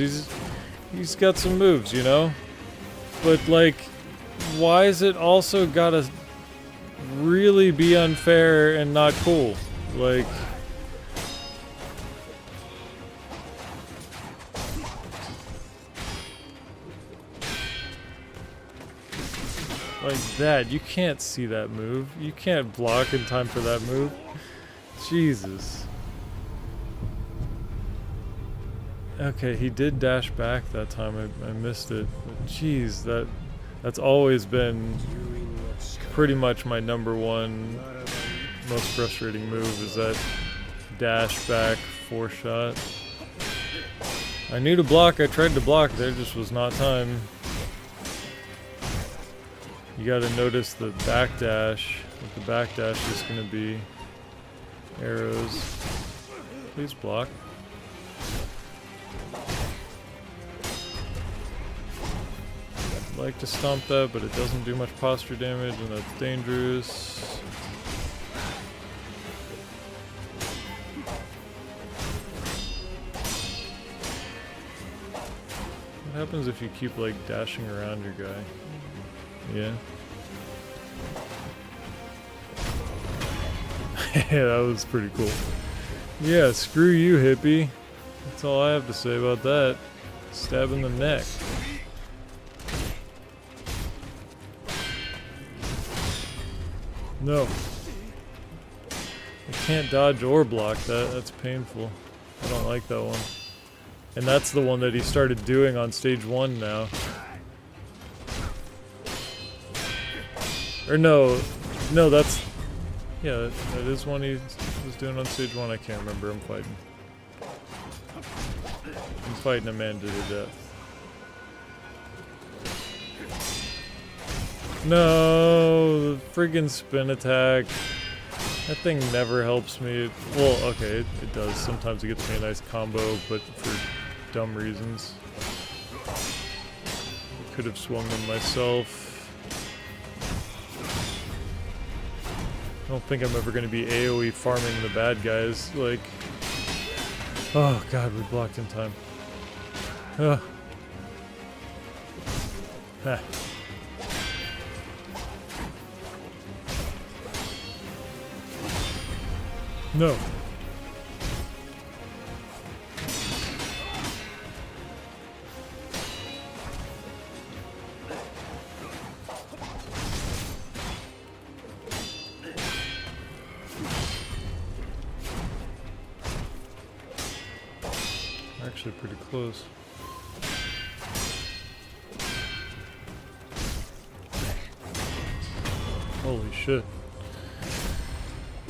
He's got some moves, you know? But, like, why is it also gotta really be unfair and not cool? Like, Like that. You can't see that move. You can't block in time for that move. Jesus. Okay, he did dash back that time. I missed it. But jeez, that's always been pretty much my number one most frustrating move is that dash back 4-shot. I knew to block. I tried to block. There just was not time. You gotta notice the back dash. The back dash is gonna be arrows. Please block. I'd like to stomp that, but it doesn't do much posture damage, and that's dangerous. What happens if you keep like dashing around your guy? Yeah. Yeah, that was pretty cool. Yeah, screw you, hippie. That's all I have to say about that. Stab in the neck. No. I can't dodge or block that. That's painful. I don't like that one. And that's the one that he started doing on stage 1 now. Or no, that's... Yeah, that is one he was doing on stage 1. I can't remember. I'm fighting a man to the death. No, the friggin' spin attack. That thing never helps me. Well, okay, it does. Sometimes it gets me a nice combo, but for dumb reasons. I could have swung them myself. I don't think I'm ever going to be AoE farming the bad guys. Like, oh god, we blocked in time. Ugh. Ha. No. Actually pretty close. Holy shit.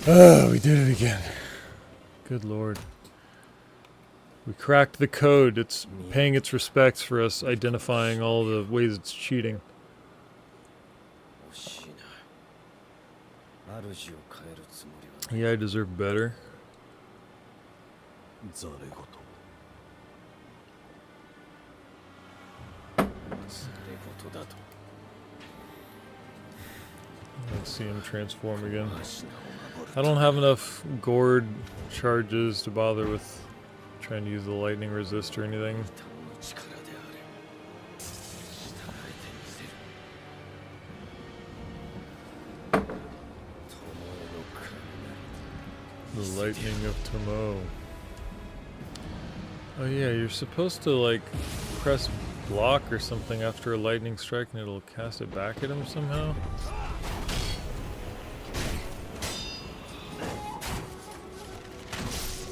Oh, we did it again. Good lord. We cracked the code. It's paying its respects for us identifying all the ways it's cheating. Yeah, I deserve better. Let's see him transform again. I don't have enough gourd charges to bother with trying to use the lightning resist or anything. The lightning of Tomo. Oh yeah, you're supposed to like press block or something after a lightning strike and it'll cast it back at him somehow.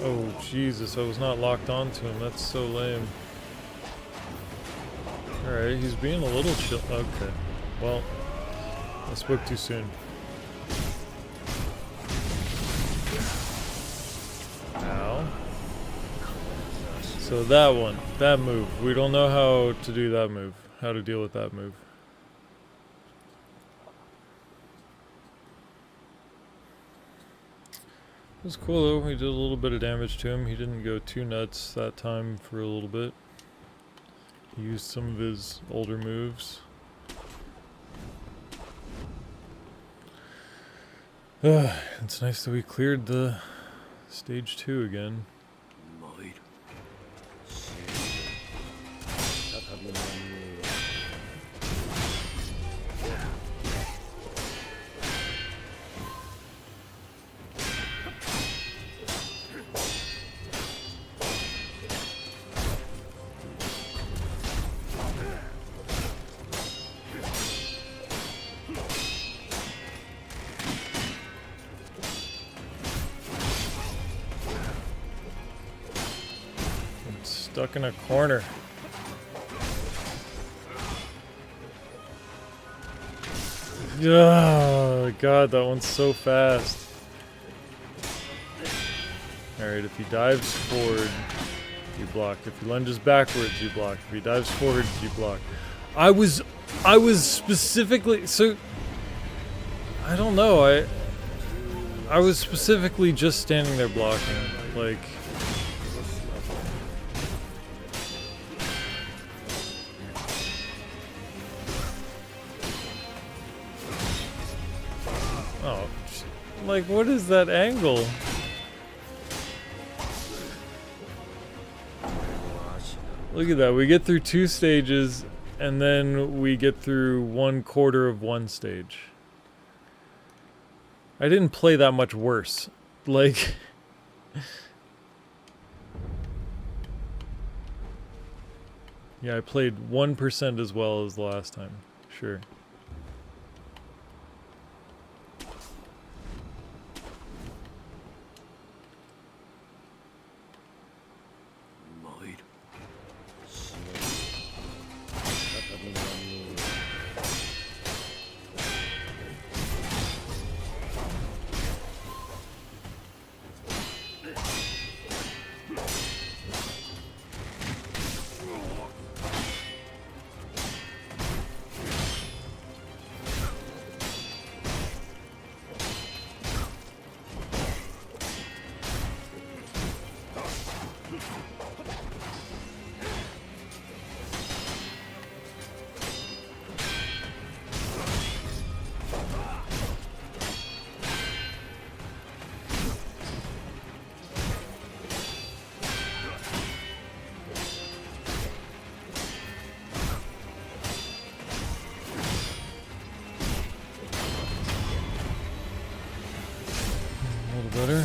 Oh Jesus, I was not locked onto him. That's so lame. Alright, he's being a little chill. Okay. Well, I spoke too soon. Ow. So that one, that move. We don't know how to do that move. How to deal with that move. It was cool though, we did a little bit of damage to him. He didn't go too nuts that time for a little bit. He used some of his older moves. It's nice that we cleared the stage 2 again. stuck in a corner. Oh god, that one's so fast. Alright, if he dives forward, you block. If he lunges backwards, you block. If he dives forward, you block. I was specifically, so I don't know, I was specifically just standing there blocking, like oh, like what is that angle? Look at that, we get through 2 stages and then we get through 1/4 of 1 stage. I didn't play that much worse. Like... yeah, I played 1% as well as the last time. Sure. Better.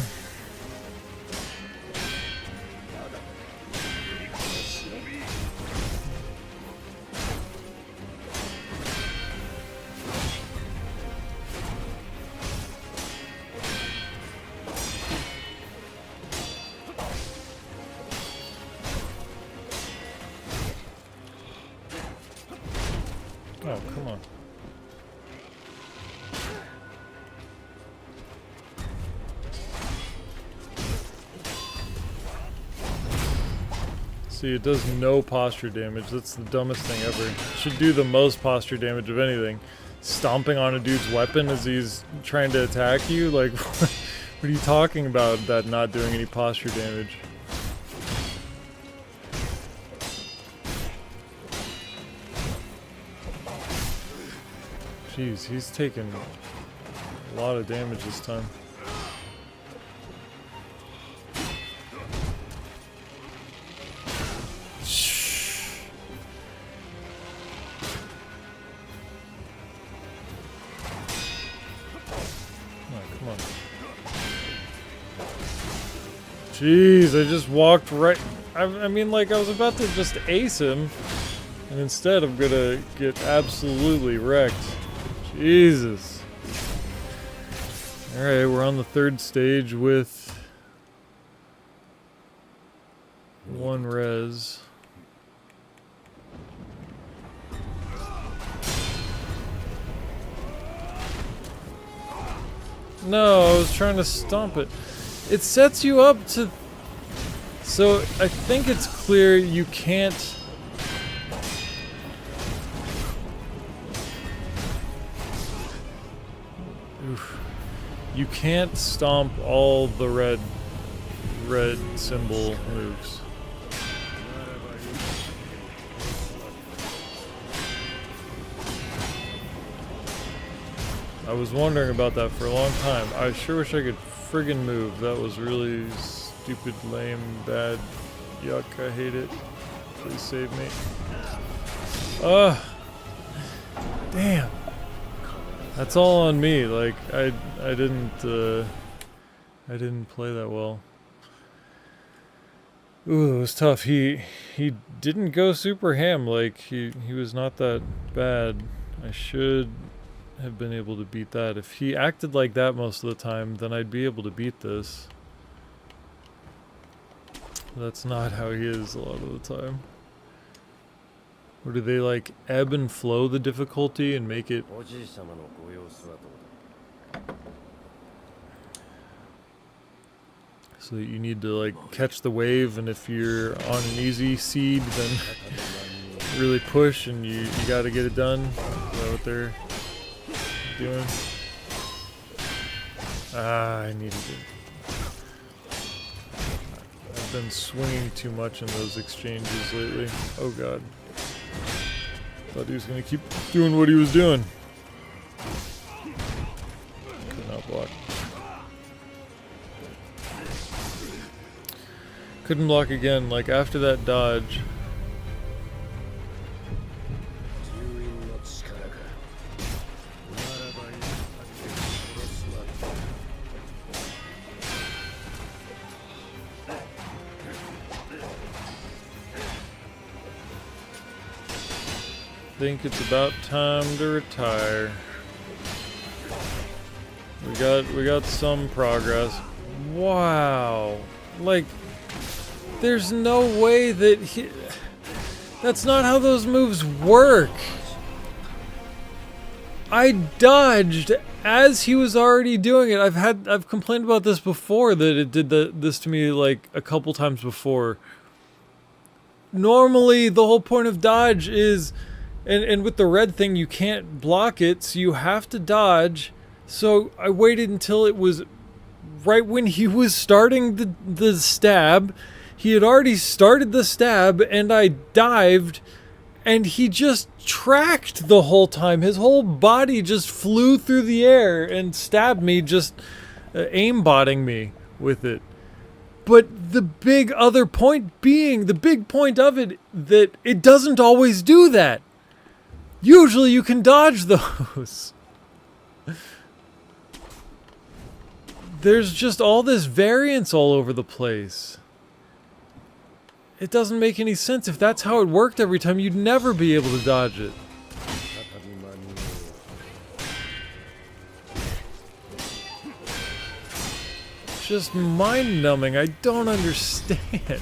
Oh, come on. See, it does no posture damage. That's the dumbest thing ever. It should do the most posture damage of anything. Stomping on a dude's weapon as he's trying to attack you? Like, what are you talking about, that not doing any posture damage? Jeez, he's taking a lot of damage this time. Jeez, I just walked right... I mean, like, I was about to just ace him, and instead I'm gonna get absolutely wrecked. Jesus. Alright, we're on the 3rd stage with 1 res. No, I was trying to stomp it. It sets you up to... So, I think it's clear you can't... Oof. You can't stomp all the red symbol moves. I was wondering about that for a long time. I sure wish I could friggin' move. That was really stupid, lame, bad. Yuck, I hate it. Please save me. Ugh. Damn. That's all on me. Like, I didn't play that well. Ooh, it was tough. He didn't go super ham. Like, he was not that bad. I should have been able to beat that. If he acted like that most of the time, then I'd be able to beat this. That's not how he is a lot of the time. Or do they like ebb and flow the difficulty and make it... So that you need to like catch the wave, and if you're on an easy seed, then really push and you gotta get it done. Is that what they're doing? I needed it. I've been swinging too much in those exchanges lately. Oh god. Thought he was gonna keep doing what he was doing. Could not block. Couldn't block again, like after that dodge. I think it's about time to retire. We got some progress. Wow. Like, there's no way that he... That's not how those moves work. I dodged as he was already doing it. I've complained about this before, that it did this to me like a couple times before. Normally, the whole point of dodge is... And with the red thing, you can't block it, so you have to dodge. So I waited until it was right when he was starting the stab. He had already started the stab, and I dived, and he just tracked the whole time. His whole body just flew through the air and stabbed me, just aimbotting me with it. But the big other point being, the big point of it, that it doesn't always do that. Usually you can dodge those. There's just all this variance all over the place. It doesn't make any sense. If that's how it worked every time, you'd never be able to dodge it. It's just mind-numbing. I don't understand.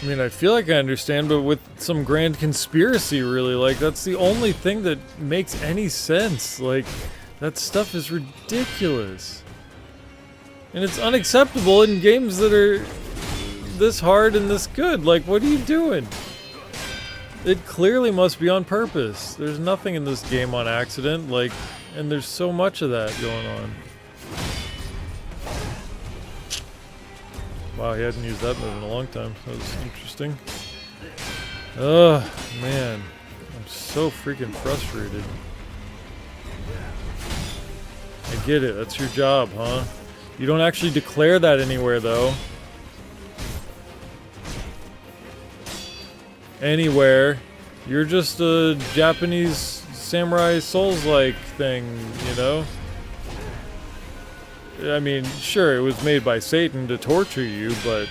I mean, I feel like I understand, but with some grand conspiracy, really, like, that's the only thing that makes any sense. Like, that stuff is ridiculous. And it's unacceptable in games that are this hard and this good. Like, what are you doing? It clearly must be on purpose. There's nothing in this game on accident, like, and there's so much of that going on. Wow, he hadn't used that move in a long time. That was interesting. Ugh, man. I'm so freaking frustrated. I get it. That's your job, huh? You don't actually declare that anywhere, though. Anywhere. You're just a Japanese Samurai Souls-like thing, you know? I mean, sure, it was made by Satan to torture you, but...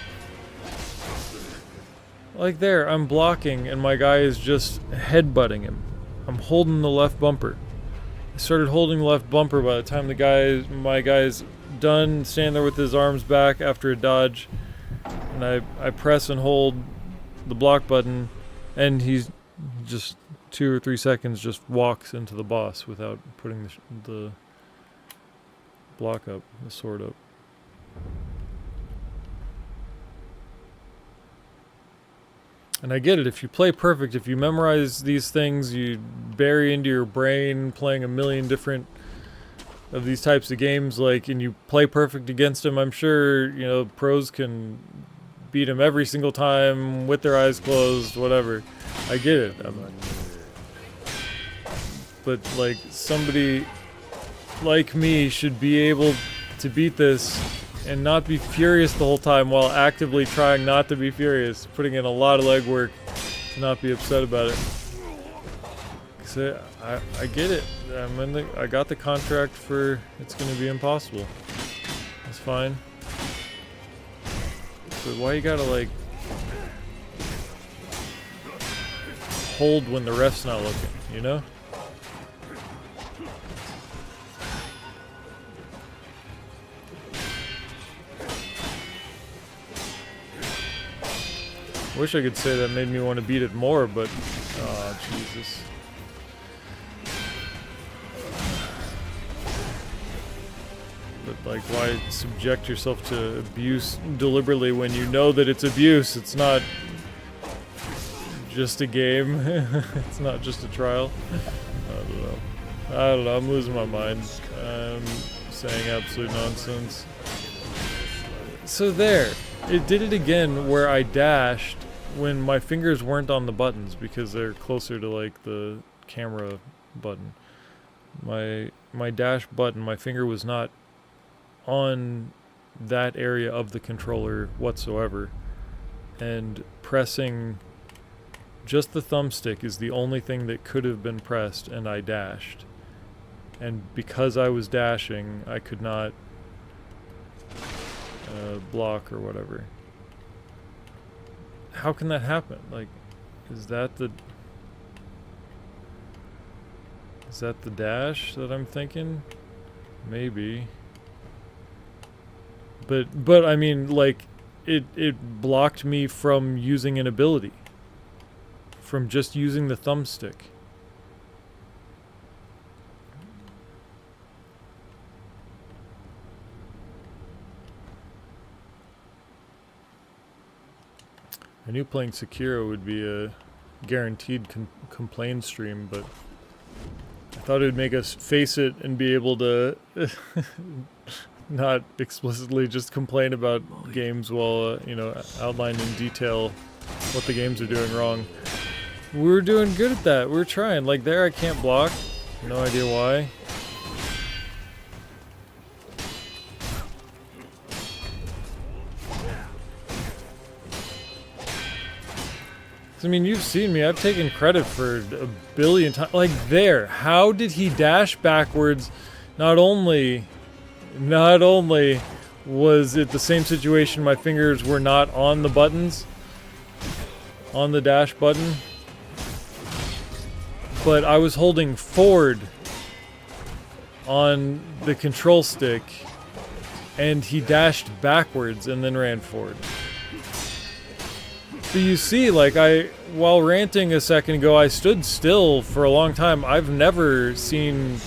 Like there, I'm blocking and my guy is just headbutting him. I'm holding the left bumper. I started holding the left bumper by the time my guy's done, standing there with his arms back after a dodge. And I press and hold the block button, and he's just 2 or 3 seconds just walks into the boss without putting the block up, the sword up. And I get it, if you play perfect, if you memorize these things, you bury into your brain playing a million different of these types of games, like, and you play perfect against them, I'm sure, you know, pros can beat them every single time with their eyes closed, whatever. I get it. But, like, somebody like me should be able to beat this and not be furious the whole time while actively trying not to be furious, putting in a lot of legwork to not be upset about it. So I get it. I got the contract for it's going to be impossible. That's fine. But why you gotta like hold when the ref's not looking, you know? Wish I could say that made me want to beat it more, but... Oh, Jesus. But, like, why subject yourself to abuse deliberately when you know that it's abuse? It's not just a game. It's not just a trial. I don't know. I'm losing my mind. I'm saying absolute nonsense. So there. It did it again where I dashed when my fingers weren't on the buttons because they're closer to, like, the camera button. My dash button, my finger was not on that area of the controller whatsoever, and pressing just the thumbstick is the only thing that could have been pressed, and I dashed. And because I was dashing, I could not block or whatever. How can that happen? Like, is that the dash that I'm thinking? Maybe. But I mean, like, it blocked me from using an ability. From just using the thumbstick. I knew playing Sekiro would be a guaranteed complaint stream, but I thought it would make us face it and be able to not explicitly just complain about games while, you know, outline in detail what the games are doing wrong. We were doing good at that. We were trying. Like there, I can't block. No idea why. I mean, you've seen me. I've taken credit for a billion times. Like there, how did he dash backwards? Not only was it the same situation, my fingers were not on the buttons, on the dash button, but I was holding forward on the control stick, and he dashed backwards and then ran forward. So you see, like, while ranting a second ago, I stood still for a long time. I've never seen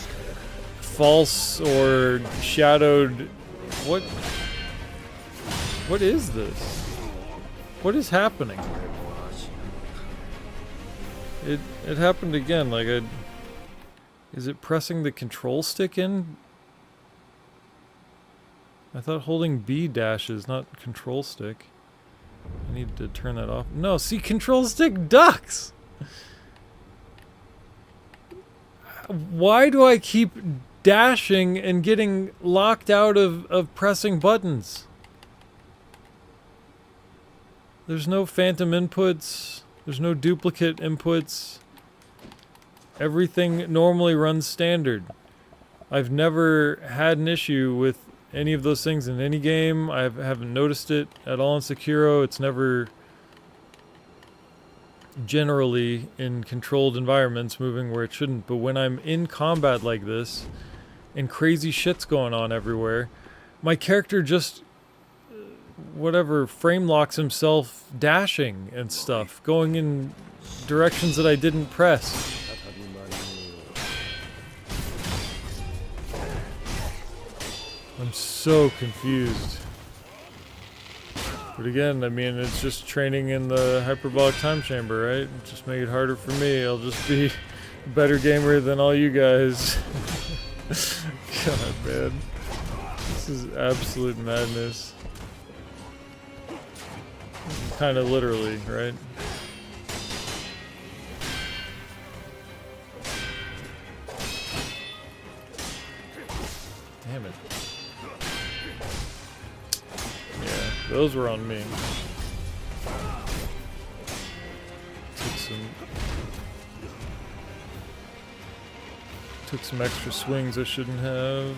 false or shadowed... What is this? What is happening? It happened again, like is it pressing the control stick in? I thought holding B dashes, not control stick. I need to turn that off. No, see, control stick ducks! Why do I keep dashing and getting locked out of pressing buttons? There's no phantom inputs. There's no duplicate inputs. Everything normally runs standard. I've never had an issue with any of those things in any game. I haven't noticed it at all in Sekiro. It's never generally in controlled environments moving where it shouldn't. But when I'm in combat like this and crazy shit's going on everywhere, my character just whatever frame locks himself dashing and stuff, going in directions that I didn't press. I'm so confused. But again, I mean, it's just training in the hyperbolic time chamber, right? Just make it harder for me. I'll just be a better gamer than all you guys. God, man. This is absolute madness. Kind of literally, right? Damn it. Yeah, those were on me. Took some extra swings I shouldn't have.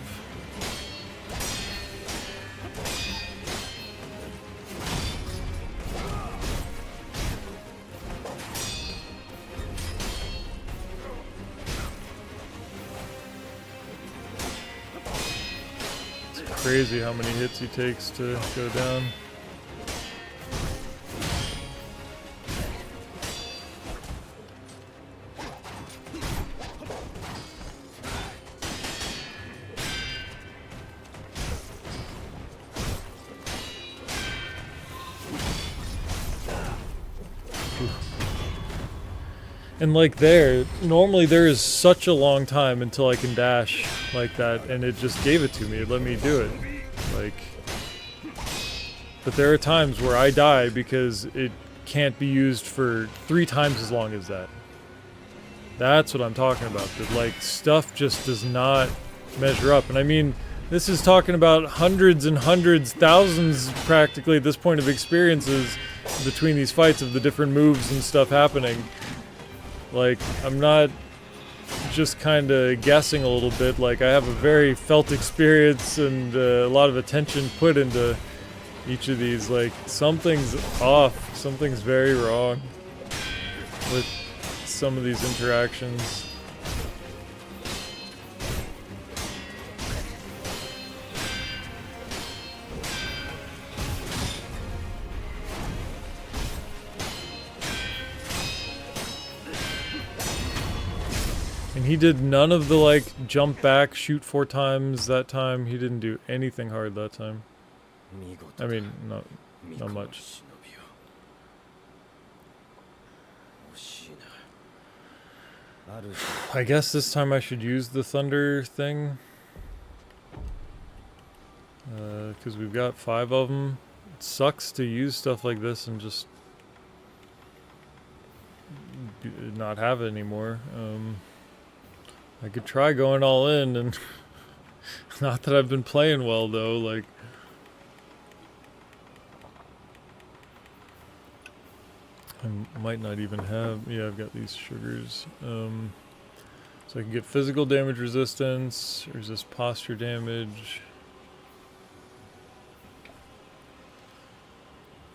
Crazy how many hits he takes to go down. And like normally there is such a long time until I can dash like that, and it just gave it to me. It let me do it. Like, but there are times where I die because it can't be used for 3 times as long as that. That's what I'm talking about. That like stuff just does not measure up. And I mean, this is talking about hundreds and hundreds, thousands practically at this point of experiences between these fights of the different moves and stuff happening. Like, I'm not just kind of guessing a little bit. Like, I have a very felt experience and a lot of attention put into each of these. Like, something's off. Something's very wrong with some of these interactions. And he did none of the, like, jump back, shoot 4 times that time. He didn't do anything hard that time. I mean, not much. I guess this time I should use the thunder thing. Because we've got 5 of them. It sucks to use stuff like this and just not have it anymore. I could try going all in, and not that I've been playing well though, like I might not even have, yeah, I've got these sugars. So I can get physical damage resistance, resist posture damage,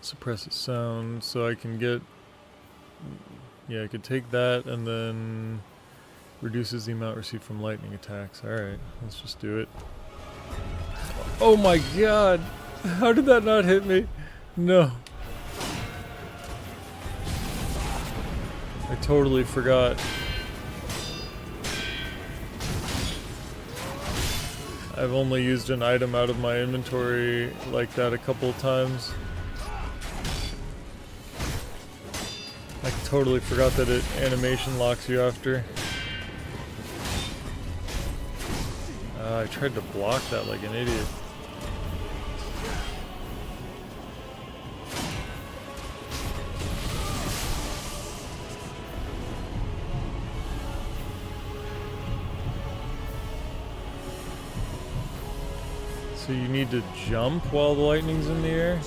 suppresses sound, so I can get, yeah, I could take that and then reduces the amount received from lightning attacks. Alright, let's just do it. Oh my god! How did that not hit me? No. I totally forgot. I've only used an item out of my inventory like that a couple of times. I totally forgot that it animation locks you after. I tried to block that like an idiot. So you need to jump while the lightning's in the air?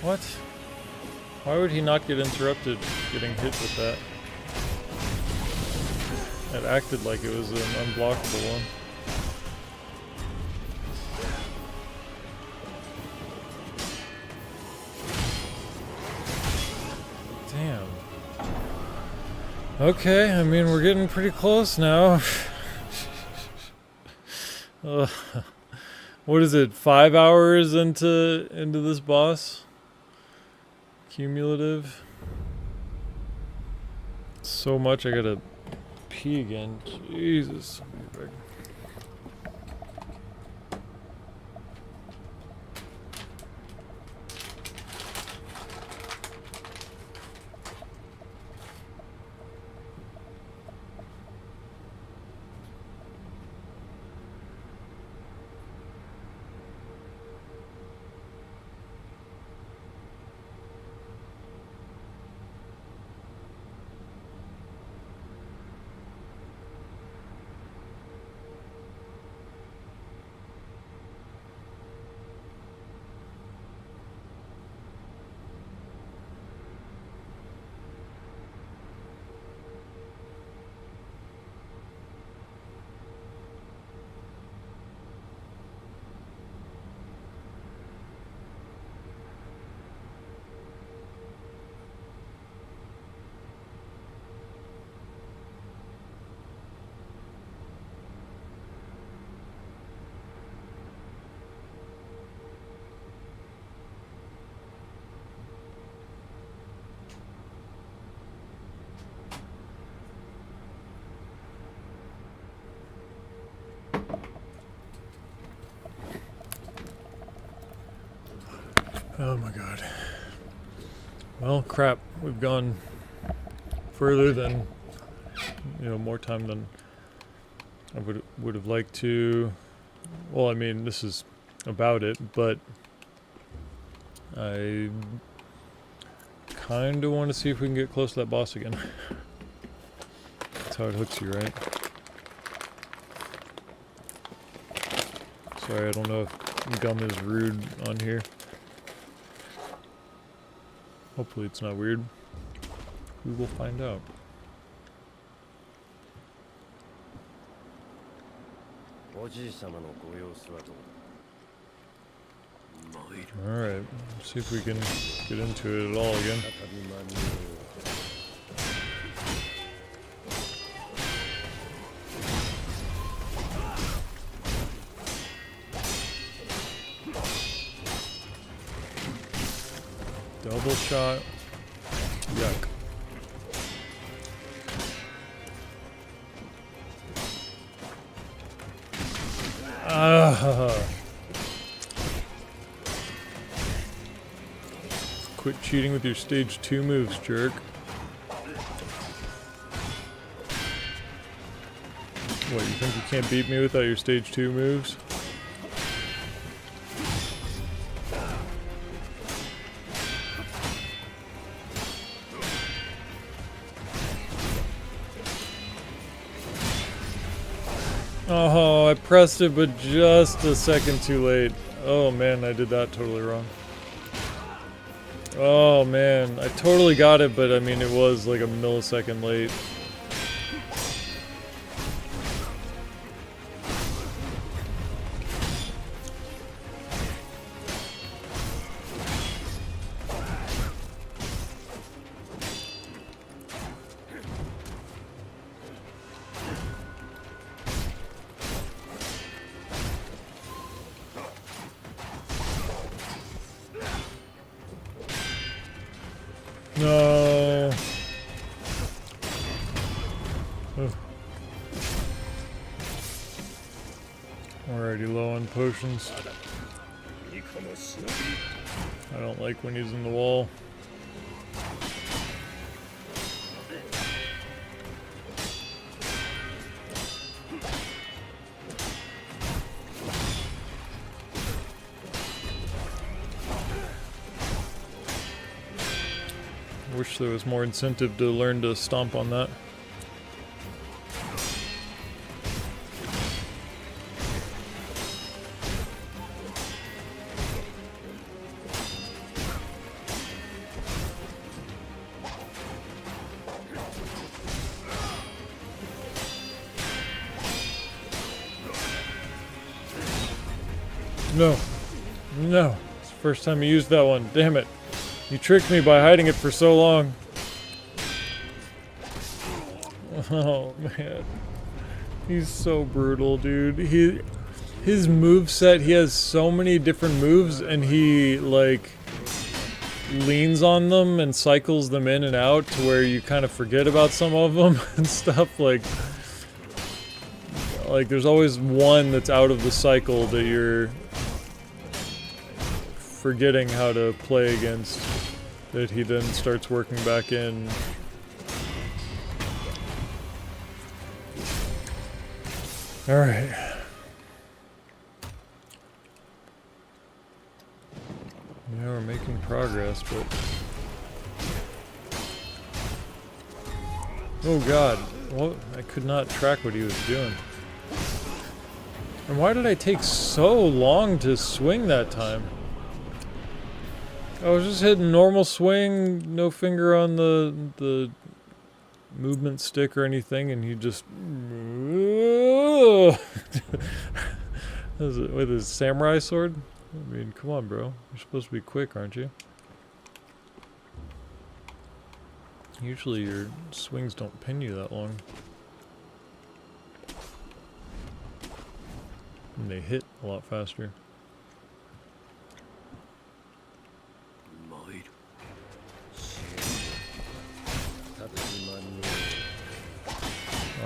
What? Why would he not get interrupted getting hit with that? It acted like it was an unblockable one. Damn. Okay, I mean, we're getting pretty close now. What is it, 5 hours into this boss? Cumulative. So much, I gotta pee again. Jesus. Oh my god. Well, crap. We've gone further than, you know, more time than I would have liked to. Well, I mean, this is about it, but I kind of want to see if we can get close to that boss again. That's how it hooks you, right? Sorry, I don't know if gum is rude on here. Hopefully it's not weird. We will find out. Alright, let's see if we can get into it at all again. Double shot. Yuck. Quit cheating with your stage 2 moves, jerk. What, you think you can't beat me without your stage 2 moves? Oh, I pressed it, but just a second too late. Oh man, I did that totally wrong. Oh man, I totally got it, but I mean, it was like a millisecond late. No. Ugh. Already low on potions. I don't like when he's in the wall. Wish there was more incentive to learn to stomp on that. No. No. It's the first time you used that one. Damn it. You tricked me by hiding it for so long. Oh man. He's so brutal, dude. His moveset, he has so many different moves and he like leans on them and cycles them in and out to where you kind of forget about some of them and stuff. Like there's always one that's out of the cycle that you're forgetting how to play against, that he then starts working back in. Alright. Yeah, we're making progress, but... Oh god. What? I could not track what he was doing. And why did I take so long to swing that time? I was just hitting normal swing, no finger on the movement stick or anything, and he just with his samurai sword. I mean, come on, bro. You're supposed to be quick, aren't you? Usually your swings don't pin you that long. And they hit a lot faster.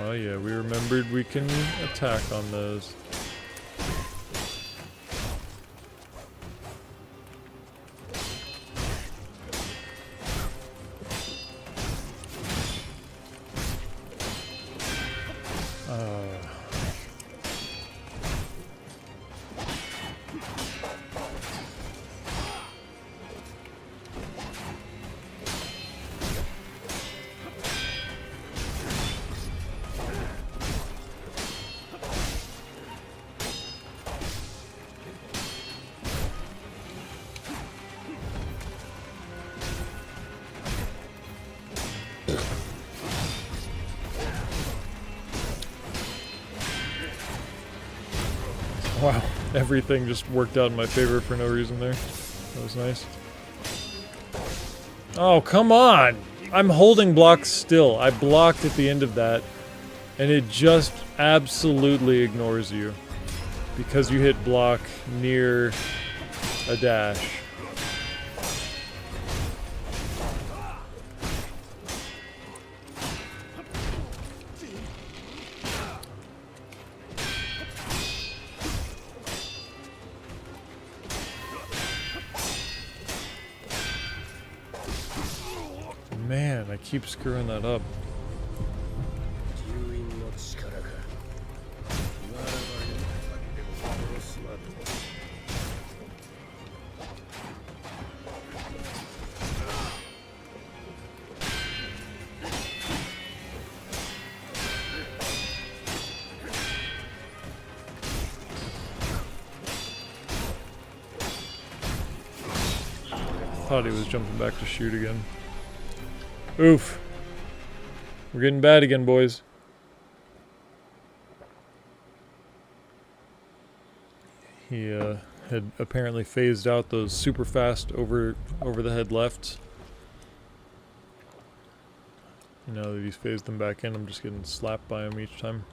Oh yeah, we remembered we can attack on those. Wow, everything just worked out in my favor for no reason there. That was nice. Oh, come on! I'm holding blocks still. I blocked at the end of that, and it just absolutely ignores you. Because you hit block near a dash. Man, I keep screwing that up. Thought he was jumping back to shoot again. Oof. We're getting bad again, boys. He had apparently phased out those super fast over the head lefts. Now that he's phased them back in, I'm just getting slapped by him each time.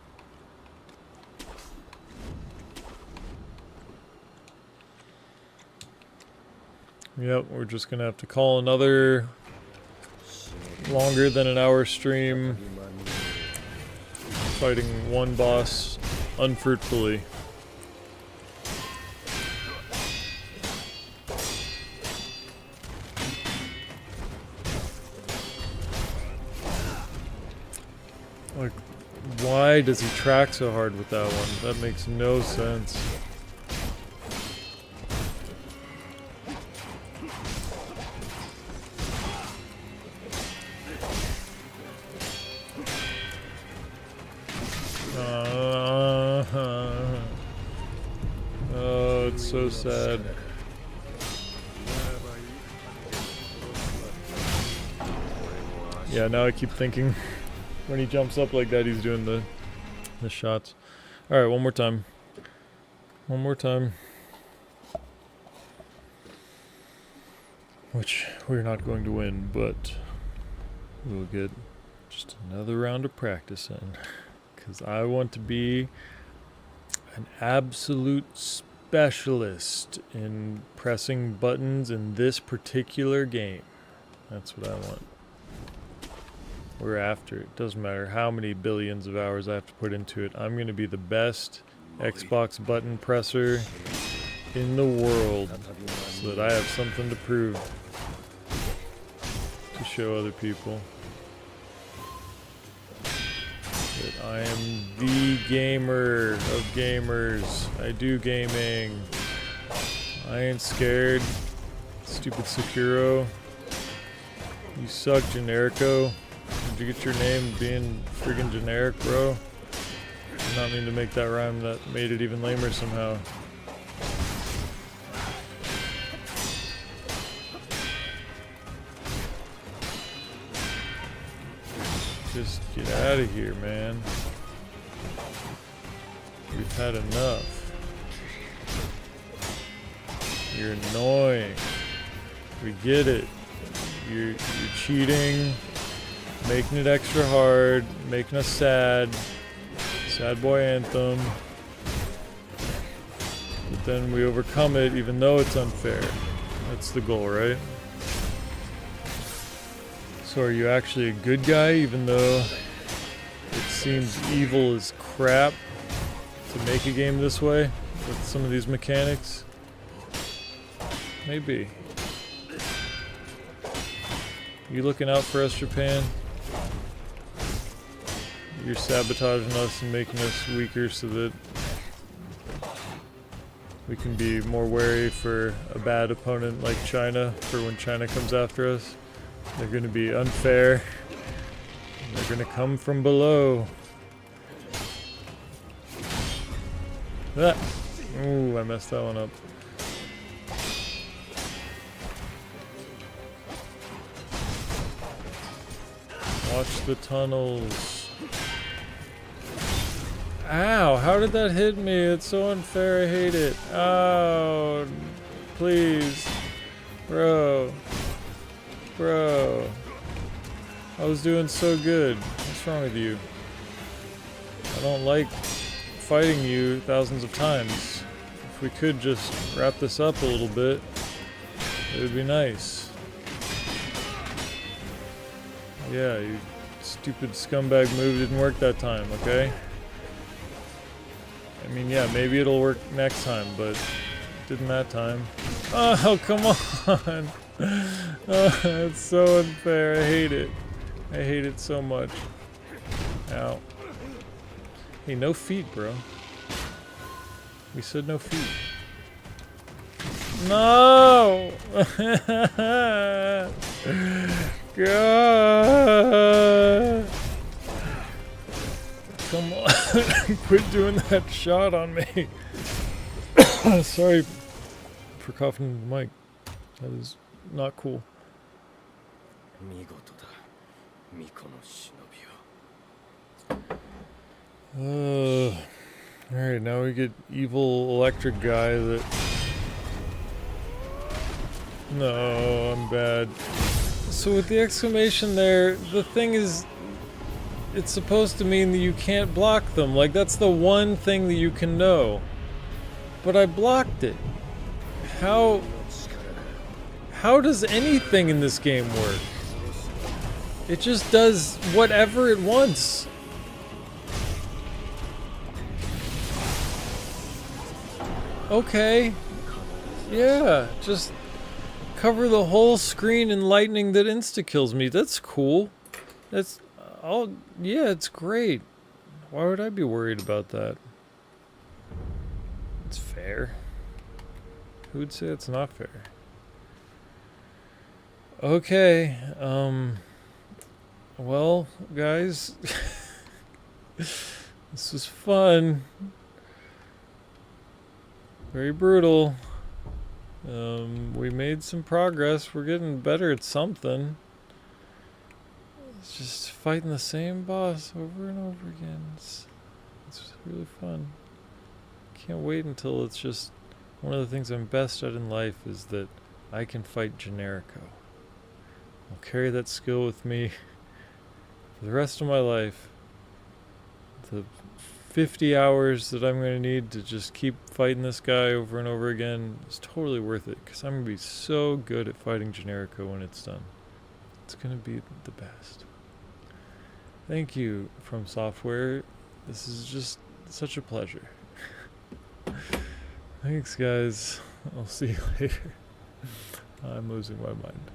Yep, we're just gonna have to call another longer than an hour stream, fighting one boss unfruitfully. Like, why does he track so hard with that one? That makes no sense. Oh, it's so sad. Yeah, now I keep thinking when he jumps up like that, he's doing the shots. Alright, one more time. One more time. Which we're not going to win, but we'll get just another round of practice in. Because I want to be an absolute specialist in pressing buttons in this particular game. That's what I want. We're after it. Doesn't matter how many billions of hours I have to put into it. I'm going to be the best Xbox button presser in the world so that I have something to prove to show other people. That I am the gamer of gamers. I do gaming. I ain't scared. Stupid Sekiro. You suck, Generico. Did you get your name being friggin' generic, bro? Did not mean to make that rhyme. That made it even lamer somehow. Just get out of here, man. We've had enough. You're annoying. We get it. You're cheating, making it extra hard, making us sad. Sad boy anthem. But then we overcome it even though it's unfair. That's the goal, right? So are you actually a good guy even though it seems evil as crap to make a game this way with some of these mechanics? Maybe. You looking out for us, Japan? You're sabotaging us and making us weaker so that we can be more wary for a bad opponent like China, for when China comes after us. They're going to be unfair. They're going to come from below. Ah. Ooh, I messed that one up. Watch the tunnels. Ow, how did that hit me? It's so unfair, I hate it. Oh, please. Bro. Bro. I was doing so good. What's wrong with you? I don't like fighting you thousands of times. If we could just wrap this up a little bit, it would be nice. Yeah, you stupid scumbag move didn't work that time, okay? I mean, yeah, maybe it'll work next time, but it didn't that time. Oh, come on! Oh, it's so unfair. I hate it. I hate it so much. Ow. Hey, no feet, bro. We said no feet. No! God! Come on. Quit doing that shot on me. Sorry for coughing into the mic. That is not cool. Alright, now we get evil electric guy that... No, I'm bad. So with the exclamation there, the thing is... It's supposed to mean that you can't block them. Like, that's the one thing that you can know. But I blocked it. How does anything in this game work? It just does whatever it wants. Okay. Yeah, just cover the whole screen in lightning that insta-kills me. That's cool. That's... yeah, it's great. Why would I be worried about that? It's fair. Who would say it's not fair? Okay, well, guys, this was fun. Very brutal. We made some progress. We're getting better at something. It's just fighting the same boss over and over again. It's really fun. Can't wait until it's just... One of the things I'm best at in life is that I can fight Generico. I'll carry that skill with me for the rest of my life. The 50 hours that I'm going to need to just keep fighting this guy over and over again is totally worth it, because I'm going to be so good at fighting Generico when it's done. It's going to be the best. Thank you, From Software. This is just such a pleasure. Thanks, guys. I'll see you later. I'm losing my mind.